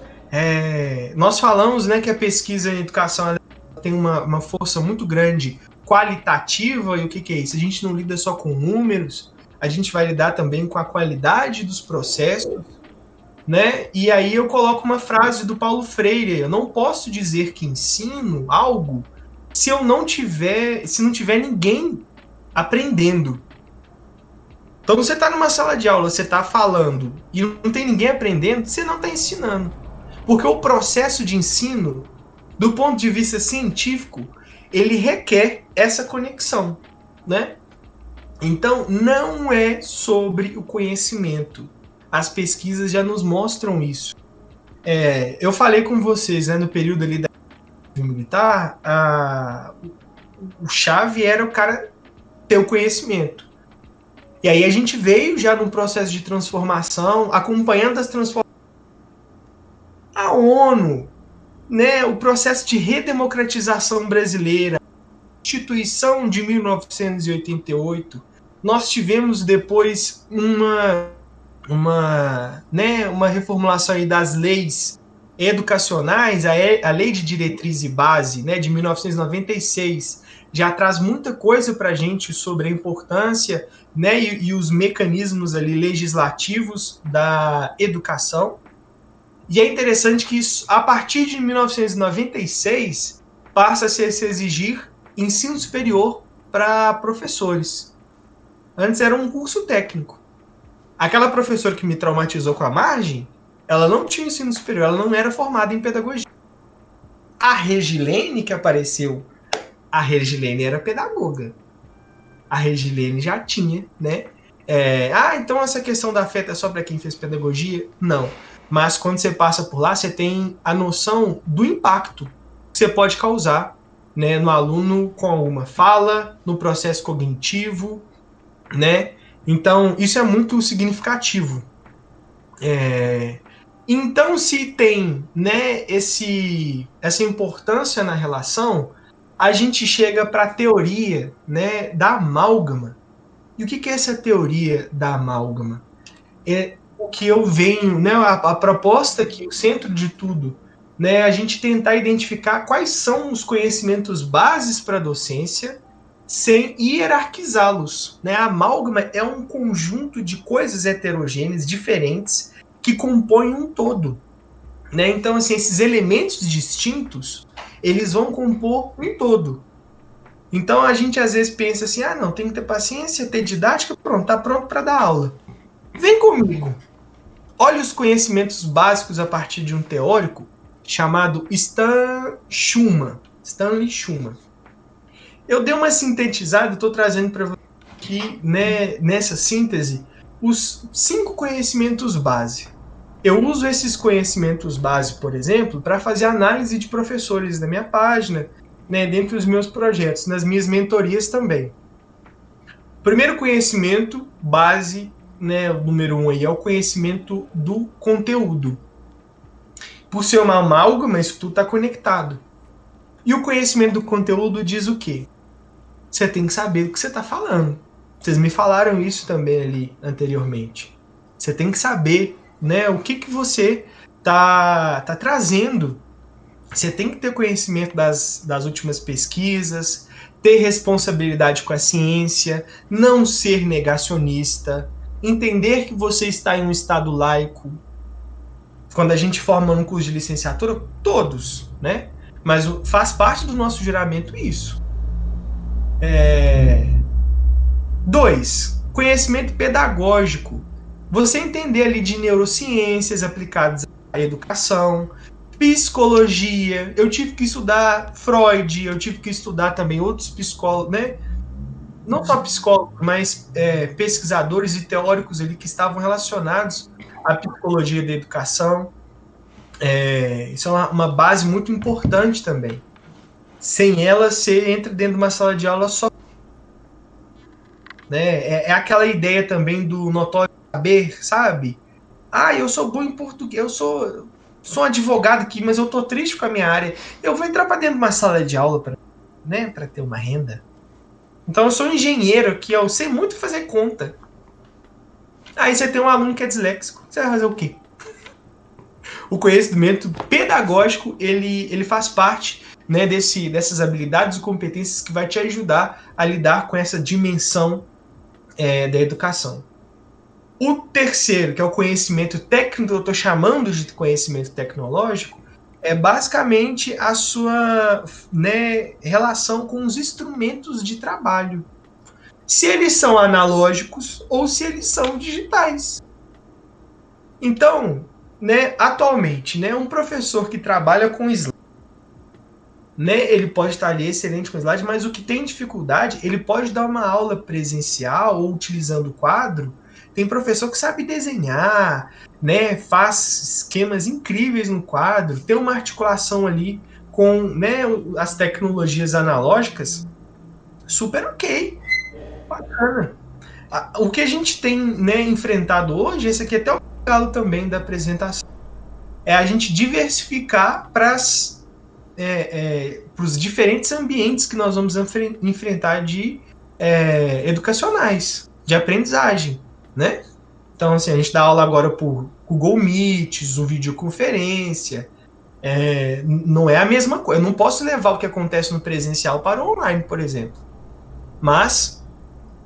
nós falamos, né, que a pesquisa em educação tem uma força muito grande qualitativa, e o que é isso? A gente não lida só com números, a gente vai lidar também com a qualidade dos processos, né? E aí eu coloco uma frase do Paulo Freire: eu não posso dizer que ensino algo se não tiver ninguém aprendendo. Então você está numa sala de aula, você está falando e não tem ninguém aprendendo, você não está ensinando. Porque o processo de ensino, do ponto de vista científico, ele requer essa conexão, né? Então, não é sobre o conhecimento. As pesquisas já nos mostram isso. Eu falei com vocês, né, no período ali da militar, o chave era o cara ter o conhecimento. E aí a gente veio já num processo de transformação, acompanhando as transformações. A ONU, né, o processo de redemocratização brasileira, a Constituição de 1988, nós tivemos depois uma reformulação aí das leis educacionais, a Lei de Diretriz e Base, né, de 1996, já traz muita coisa para a gente sobre a importância, né, e os mecanismos ali legislativos da educação. E é interessante que isso, a partir de 1996 passa a se exigir ensino superior para professores. Antes era um curso técnico. Aquela professora que me traumatizou com a margem, ela não tinha ensino superior, ela não era formada em pedagogia. A Regilene que apareceu, a Regilene era pedagoga. A Regilene já tinha, né? Então essa questão da afeta é só para quem fez pedagogia? Não. Mas quando você passa por lá, você tem a noção do impacto que você pode causar, né, no aluno com alguma fala, no processo cognitivo, né? Então, isso é muito significativo. Então, se tem, né, essa importância na relação, a gente chega para a teoria, né, da amálgama. E o que é essa teoria da amálgama? É o que eu venho, né, a proposta que o centro de tudo, né, a gente tentar identificar quais são os conhecimentos bases para a docência sem hierarquizá-los, né? A amálgama é um conjunto de coisas heterogêneas, diferentes, que compõem um todo, né? Então, assim, esses elementos distintos, eles vão compor um todo. Então, a gente às vezes pensa assim, não, tem que ter paciência, ter didática, pronto, tá pronto para dar aula. Vem comigo. Olha os conhecimentos básicos a partir de um teórico chamado Stanley Schumann. Eu dei uma sintetizada, estou trazendo para você aqui, né, nessa síntese, os 5 conhecimentos base. Eu uso esses conhecimentos base, por exemplo, para fazer análise de professores da minha página, né, dentro dos meus projetos, nas minhas mentorias também. O primeiro conhecimento base, né, o número 1 aí, é o conhecimento do conteúdo. Por ser uma amálgama, isso tudo está conectado. E o conhecimento do conteúdo diz o quê? Você tem que saber do que você está falando. Vocês me falaram isso também ali anteriormente. Você tem que saber, né, o que você tá trazendo. Você tem que ter conhecimento das últimas pesquisas, ter responsabilidade com a ciência, não ser negacionista, entender que você está em um estado laico. Quando a gente forma um curso de licenciatura, todos, né? Mas faz parte do nosso juramento isso. 2. Conhecimento pedagógico. Você entender ali de neurociências aplicadas à educação, psicologia. Eu tive que estudar Freud, eu tive que estudar também outros psicólogos, né? Não só psicólogos, mas pesquisadores e teóricos ali que estavam relacionados à psicologia da educação. Isso é uma base muito importante também. Sem ela, você entra dentro de uma sala de aula só. Né? É aquela ideia também do notório saber, sabe? Eu sou bom em português, eu sou um advogado aqui, mas eu tô triste com a minha área. Eu vou entrar para dentro de uma sala de aula para, né, para ter uma renda. Então eu sou um engenheiro aqui, eu sei muito fazer conta. Aí você tem um aluno que é disléxico, você vai fazer o quê? O conhecimento pedagógico, ele faz parte, né, dessas habilidades e competências que vai te ajudar a lidar com essa dimensão da educação. O terceiro, que é o conhecimento técnico, eu estou chamando de conhecimento tecnológico, é basicamente a sua, né, relação com os instrumentos de trabalho. Se eles são analógicos ou se eles são digitais. Então, né, atualmente, né, um professor que trabalha com slide, né? Ele pode estar ali excelente com slide, mas o que tem dificuldade, ele pode dar uma aula presencial ou utilizando o quadro. Tem professor que sabe desenhar, né? Faz esquemas incríveis no quadro, tem uma articulação ali com, né, as tecnologias analógicas, super ok, bacana. O que a gente tem, né, enfrentado hoje, esse aqui é até o galo também da apresentação, é a gente diversificar para os diferentes ambientes que nós vamos enfrentar de educacionais, de aprendizagem, né? Então, assim, a gente dá aula agora por Google Meet, Zoom videoconferência, não é a mesma coisa. Eu não posso levar o que acontece no presencial para o online, por exemplo. Mas,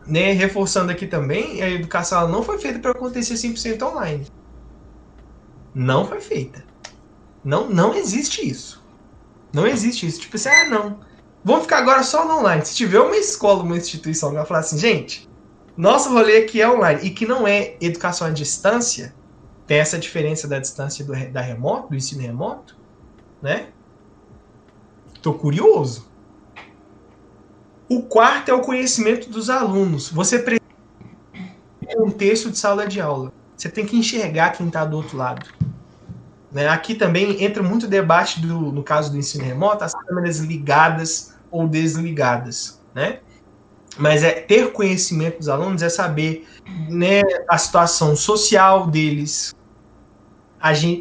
né, reforçando aqui também, a educação ela não foi feita para acontecer 100% online. Não foi feita. Não existe isso. Não existe isso. Tipo assim, não. Vamos ficar agora só no online. Se tiver uma escola, uma instituição que vai falar assim, gente, nosso rolê aqui é online e que não é educação à distância, tem essa diferença da distância do ensino remoto, né? Tô curioso. O quarto é o conhecimento dos alunos. Você precisa de um contexto de sala de aula. Você tem que enxergar quem está do outro lado. Né? Aqui também entra muito debate no caso do ensino remoto, as câmeras ligadas ou desligadas, né? Mas ter conhecimento dos alunos é saber, né, a situação social deles.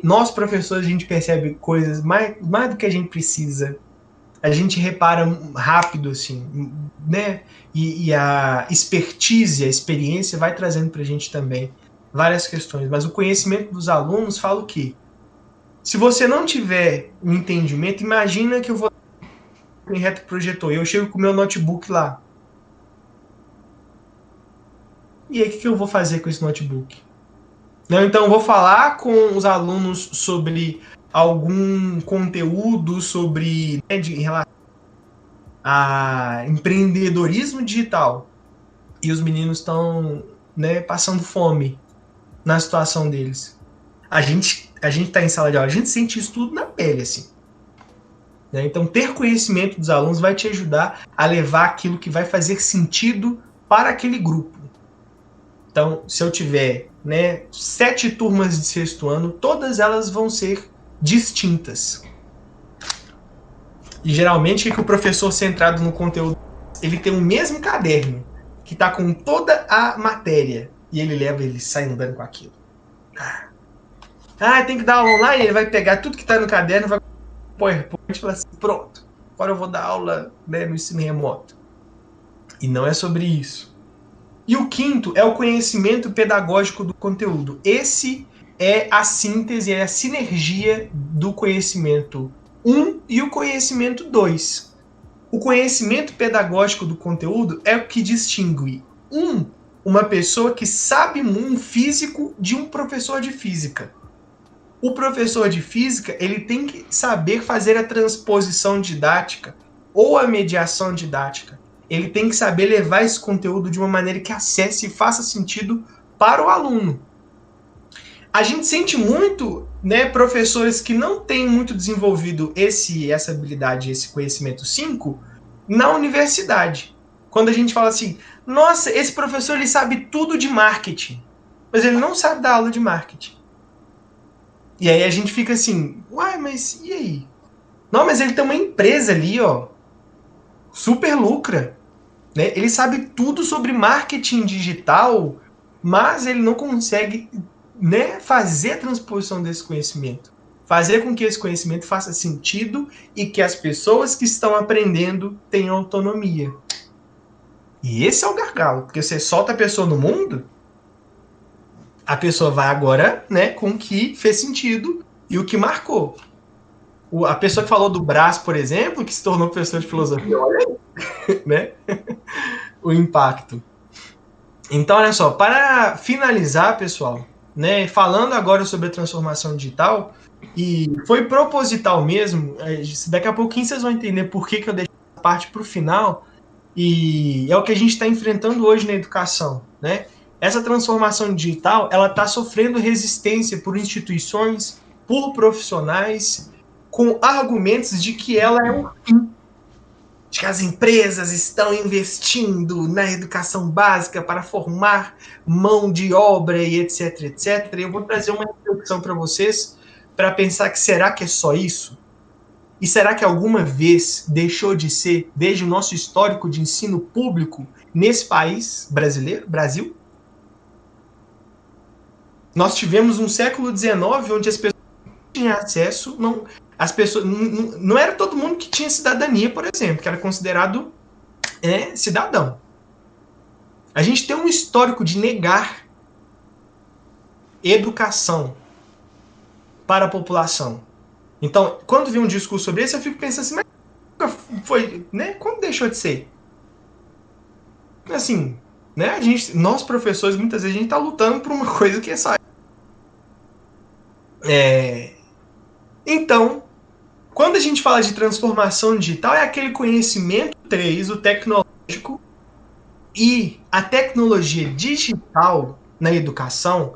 Nós, professores, a gente percebe coisas mais do que a gente precisa. A gente repara rápido, assim, né? E a expertise, a experiência vai trazendo para a gente também várias questões. Mas o conhecimento dos alunos fala o quê? Se você não tiver um entendimento, imagina que eu vou em retroprojetor e eu chego com o meu notebook lá. E aí, o que eu vou fazer com esse notebook? Não, então, eu vou falar com os alunos sobre algum conteúdo sobre, né, em relação a empreendedorismo digital. E os meninos estão, né, passando fome na situação deles. A gente está em sala de aula, a gente sente isso tudo na pele, assim. Né? Então, ter conhecimento dos alunos vai te ajudar a levar aquilo que vai fazer sentido para aquele grupo. Então, se eu tiver, né, 7 turmas de sexto ano, todas elas vão ser distintas. E geralmente, o que o professor centrado no conteúdo, ele tem o mesmo caderno, que está com toda a matéria, e ele sai andando com aquilo. Tem que dar aula online, ele vai pegar tudo que está no caderno, vai PowerPoint e falar assim, pronto, agora eu vou dar aula, né, no ensino remoto. E não é sobre isso. E o quinto é o conhecimento pedagógico do conteúdo. Esse é a síntese, é a sinergia do conhecimento 1 e o conhecimento 2. O conhecimento pedagógico do conteúdo é o que distingue uma pessoa que sabe um físico de um professor de física. O professor de física, ele tem que saber fazer a transposição didática ou a mediação didática. Ele tem que saber levar esse conteúdo de uma maneira que acesse e faça sentido para o aluno. A gente sente muito, né, professores que não têm muito desenvolvido essa habilidade, esse conhecimento 5 na universidade. Quando a gente fala assim, nossa, esse professor ele sabe tudo de marketing, mas ele não sabe dar aula de marketing. E aí a gente fica assim, uai, mas e aí? Não, mas ele tem uma empresa ali, ó, super lucra. Né? Ele sabe tudo sobre marketing digital, mas ele não consegue, né, fazer a transposição desse conhecimento. Fazer com que esse conhecimento faça sentido e que as pessoas que estão aprendendo tenham autonomia. E esse é o gargalo, porque você solta a pessoa no mundo, a pessoa vai agora, né, com o que fez sentido e o que marcou. A pessoa que falou do Brás, por exemplo, que se tornou professor de filosofia, olha aí, né? O impacto. Então, olha só, para finalizar, pessoal, né, falando agora sobre a transformação digital, e foi proposital mesmo, daqui a pouquinho vocês vão entender por que eu deixei essa parte para o final, e é o que a gente está enfrentando hoje na educação, né? Essa transformação digital, ela está sofrendo resistência por instituições, por profissionais, com argumentos de que ela é um fim, de que as empresas estão investindo na educação básica para formar mão de obra e etc, etc. Eu vou trazer uma reflexão para vocês para pensar que será que é só isso? E será que alguma vez deixou de ser, desde o nosso histórico de ensino público nesse país brasileiro, Brasil? Nós tivemos um século XIX onde as pessoas tinham acesso, não era todo mundo que tinha cidadania, por exemplo, que era considerado cidadão. A gente tem um histórico de negar educação para a população. Então, quando vi um discurso sobre isso, eu fico pensando assim, mas foi, né? Quando deixou de ser? Assim, né? Nós professores, muitas vezes, a gente está lutando por uma coisa que é só... Então, quando a gente fala de transformação digital, é aquele conhecimento 3, o tecnológico, e a tecnologia digital na educação,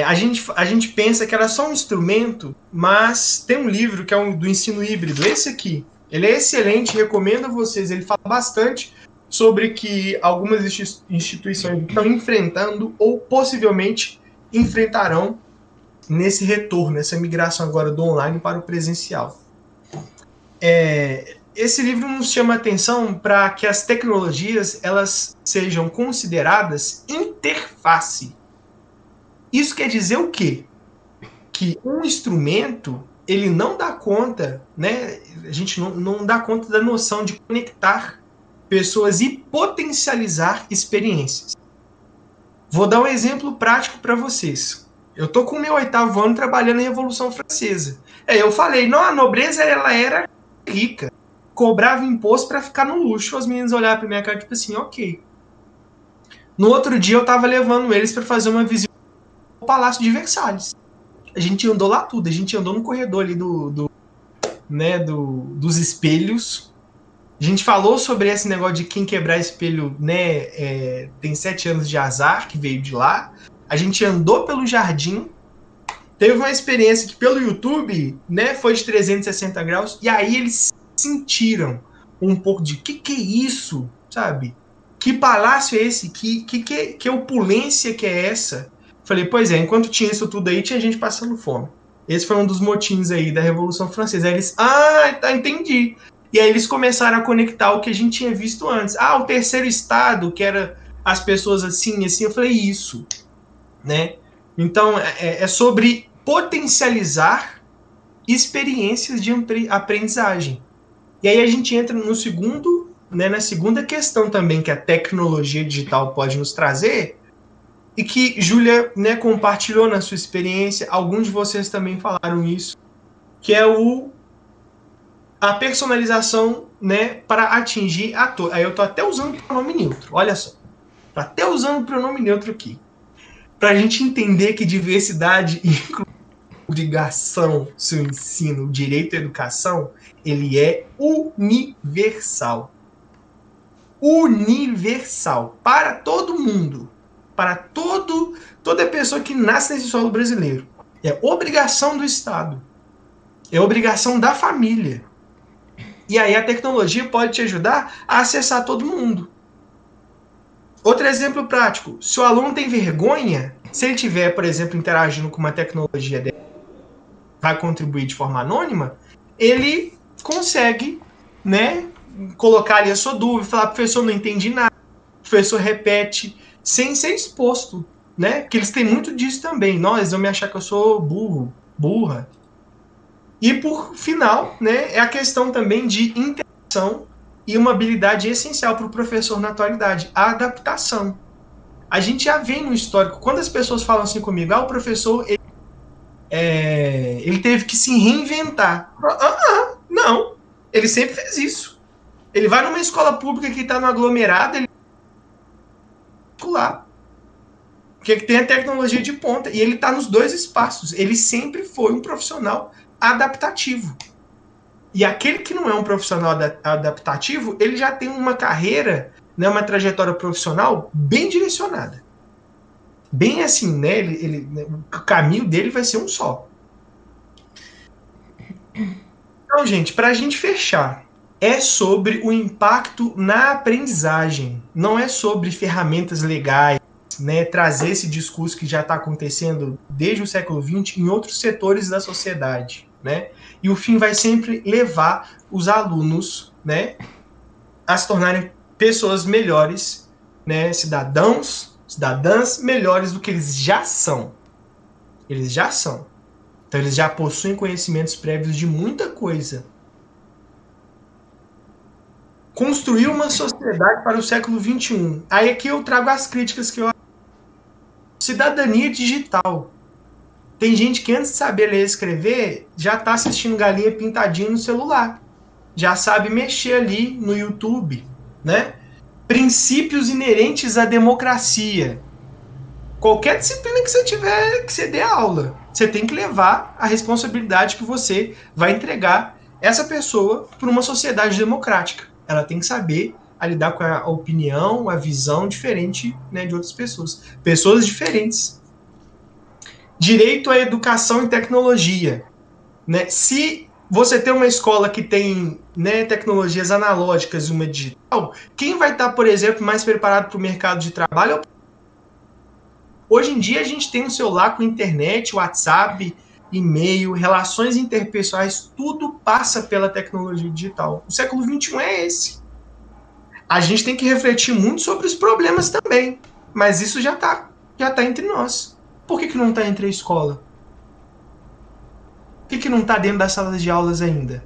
a gente pensa que era só um instrumento, mas tem um livro que é do ensino híbrido, esse aqui. Ele é excelente, recomendo a vocês. Ele fala bastante sobre que algumas instituições estão enfrentando ou possivelmente enfrentarão nesse retorno, nessa migração agora do online para o presencial. Esse livro nos chama a atenção para que as tecnologias elas sejam consideradas interface. Isso quer dizer o quê? Que um instrumento, ele não dá conta, né? A gente não dá conta da noção de conectar pessoas e potencializar experiências. Vou dar um exemplo prático para vocês. Eu tô com o meu 8º ano trabalhando na Revolução Francesa. Eu falei, não, a nobreza ela era rica, cobrava imposto para ficar no luxo. Os meninos olharam para minha cara tipo assim, ok. No outro dia eu tava levando eles para fazer uma visita ao Palácio de Versalhes. A gente andou lá tudo, a gente andou no corredor ali dos espelhos. A gente falou sobre esse negócio de quem quebrar espelho, né, tem 7 anos de azar, que veio de lá. A gente andou pelo jardim, teve uma experiência que pelo YouTube, né, foi de 360 graus, e aí eles sentiram um pouco de que é isso, sabe? Que palácio é esse? Que opulência que é essa? Falei, pois é, enquanto tinha isso tudo aí, tinha gente passando fome. Esse foi um dos motins aí da Revolução Francesa. Aí eles, entendi. E aí eles começaram a conectar o que a gente tinha visto antes. O terceiro estado, que era as pessoas assim, assim. Eu falei, isso. Né? Então, é sobre potencializar experiências de aprendizagem. E aí a gente entra no segundo, né, na segunda questão também que a tecnologia digital pode nos trazer, e que Júlia, né, compartilhou na sua experiência, alguns de vocês também falaram isso, que é a personalização, né, para atingir a todos. Aí eu tô até usando o pronome neutro, olha só. Tô até usando o pronome neutro aqui. Para a gente entender que diversidade e obrigação, seu ensino, o direito à educação, ele é universal. Universal. Para todo mundo. Para toda pessoa que nasce nesse solo brasileiro. É obrigação do Estado. É obrigação da família. E aí a tecnologia pode te ajudar a acessar todo mundo. Outro exemplo prático. Se o aluno tem vergonha, se ele estiver, por exemplo, interagindo com uma tecnologia dela, vai contribuir de forma anônima, ele consegue, né, colocar ali a sua dúvida, falar, professor, não entendi nada, o professor repete, sem ser exposto, né? Porque eles têm muito disso também. Nós vão me achar que eu sou burra. E por final, né, é a questão também de interação e uma habilidade essencial para o professor na atualidade, a adaptação. A gente já vem no histórico, quando as pessoas falam assim comigo, o professor ele teve que se reinventar. Não, ele sempre fez isso. Ele vai numa escola pública que está no aglomerado, ele lá, porque tem a tecnologia de ponta, e ele está nos dois espaços. Ele sempre foi um profissional adaptativo. E aquele que não é um profissional adaptativo, ele já tem uma carreira, né, uma trajetória profissional bem direcionada. Bem assim, né? O caminho dele vai ser um só. Então, gente, para a gente fechar, é sobre o impacto na aprendizagem, não é sobre ferramentas legais, né, trazer esse discurso que já está acontecendo desde o século XX em outros setores da sociedade, né? E o fim vai sempre levar os alunos, né, a se tornarem pessoas melhores, né, cidadãs melhores do que eles já são. Eles já são. Então eles já possuem conhecimentos prévios de muita coisa. Construir uma sociedade para o século XXI. Aí aqui eu trago as críticas que eu... Cidadania digital. Tem gente que antes de saber ler e escrever, já está assistindo galinha pintadinha no celular. Já sabe mexer ali no YouTube, né? Princípios inerentes à democracia. Qualquer disciplina que você tiver, que você dê aula, você tem que levar a responsabilidade que você vai entregar essa pessoa para uma sociedade democrática. Ela tem que saber a lidar com a opinião, a visão diferente, né, de outras pessoas. Pessoas diferentes. Direito à educação e tecnologia. Né? Se você tem uma escola que tem, né, tecnologias analógicas e uma digital, quem vai estar, por exemplo, mais preparado para o mercado de trabalho é o... Hoje em dia a gente tem um celular com internet, WhatsApp, e-mail, relações interpessoais, tudo passa pela tecnologia digital. O século XXI é esse. A gente tem que refletir muito sobre os problemas também, mas isso já tá entre nós. Por que não está entre a escola? Por que não está dentro das salas de aulas ainda?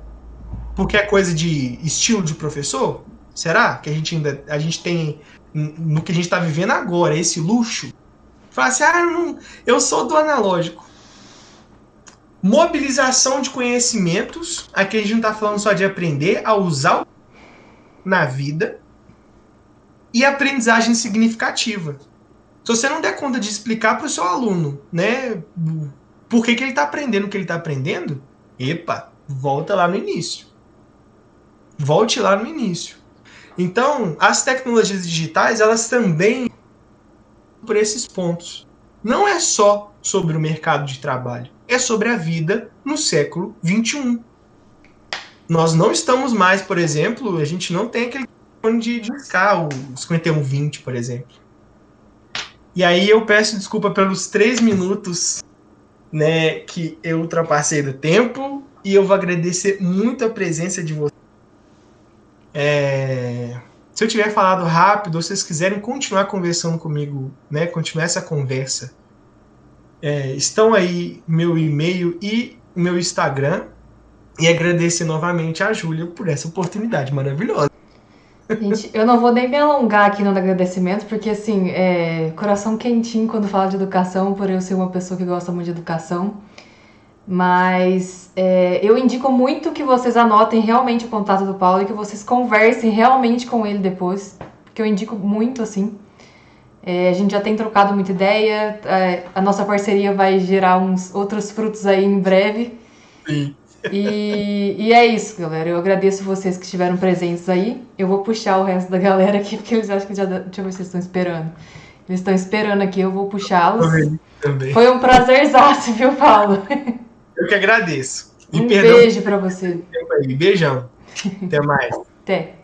Porque é coisa de estilo de professor? Será que a gente tem, no que a gente está vivendo agora, esse luxo? Fala assim, eu sou do analógico. Mobilização de conhecimentos. Aqui a gente não está falando só de aprender a usar na vida. E aprendizagem significativa. Se você não der conta de explicar para o seu aluno, né, por que ele está aprendendo o que ele está aprendendo, volta lá no início. Volte lá no início. Então, as tecnologias digitais, elas também por esses pontos. Não é só sobre o mercado de trabalho, é sobre a vida no século XXI. Nós não estamos mais, por exemplo, a gente não tem aquele telefone de discar, o 5120, por exemplo. E aí eu peço desculpa pelos 3 minutos, né, que eu ultrapassei do tempo, e eu vou agradecer muito a presença de vocês. Se eu tiver falado rápido, ou vocês quiserem continuar conversando comigo, né, continuar essa conversa, estão aí meu e-mail e meu Instagram, e agradecer novamente a Júlia por essa oportunidade maravilhosa. Gente, eu não vou nem me alongar aqui no agradecimento, porque assim, coração quentinho quando fala de educação, por eu ser uma pessoa que gosta muito de educação. Mas eu indico muito que vocês anotem realmente o contato do Paulo e que vocês conversem realmente com ele depois, porque eu indico muito, assim. A gente já tem trocado muita ideia, a nossa parceria vai gerar uns outros frutos aí em breve. Sim. E é isso, galera. Eu agradeço vocês que estiveram presentes aí. Eu vou puxar o resto da galera aqui, porque eles acham que já... Deixa eu ver se vocês estão esperando. Eles estão esperando aqui, eu vou puxá-los. Também. Foi um prazerzaço, viu, Paulo? Eu que agradeço. Um beijo pra você. Beijão. Até mais. Até.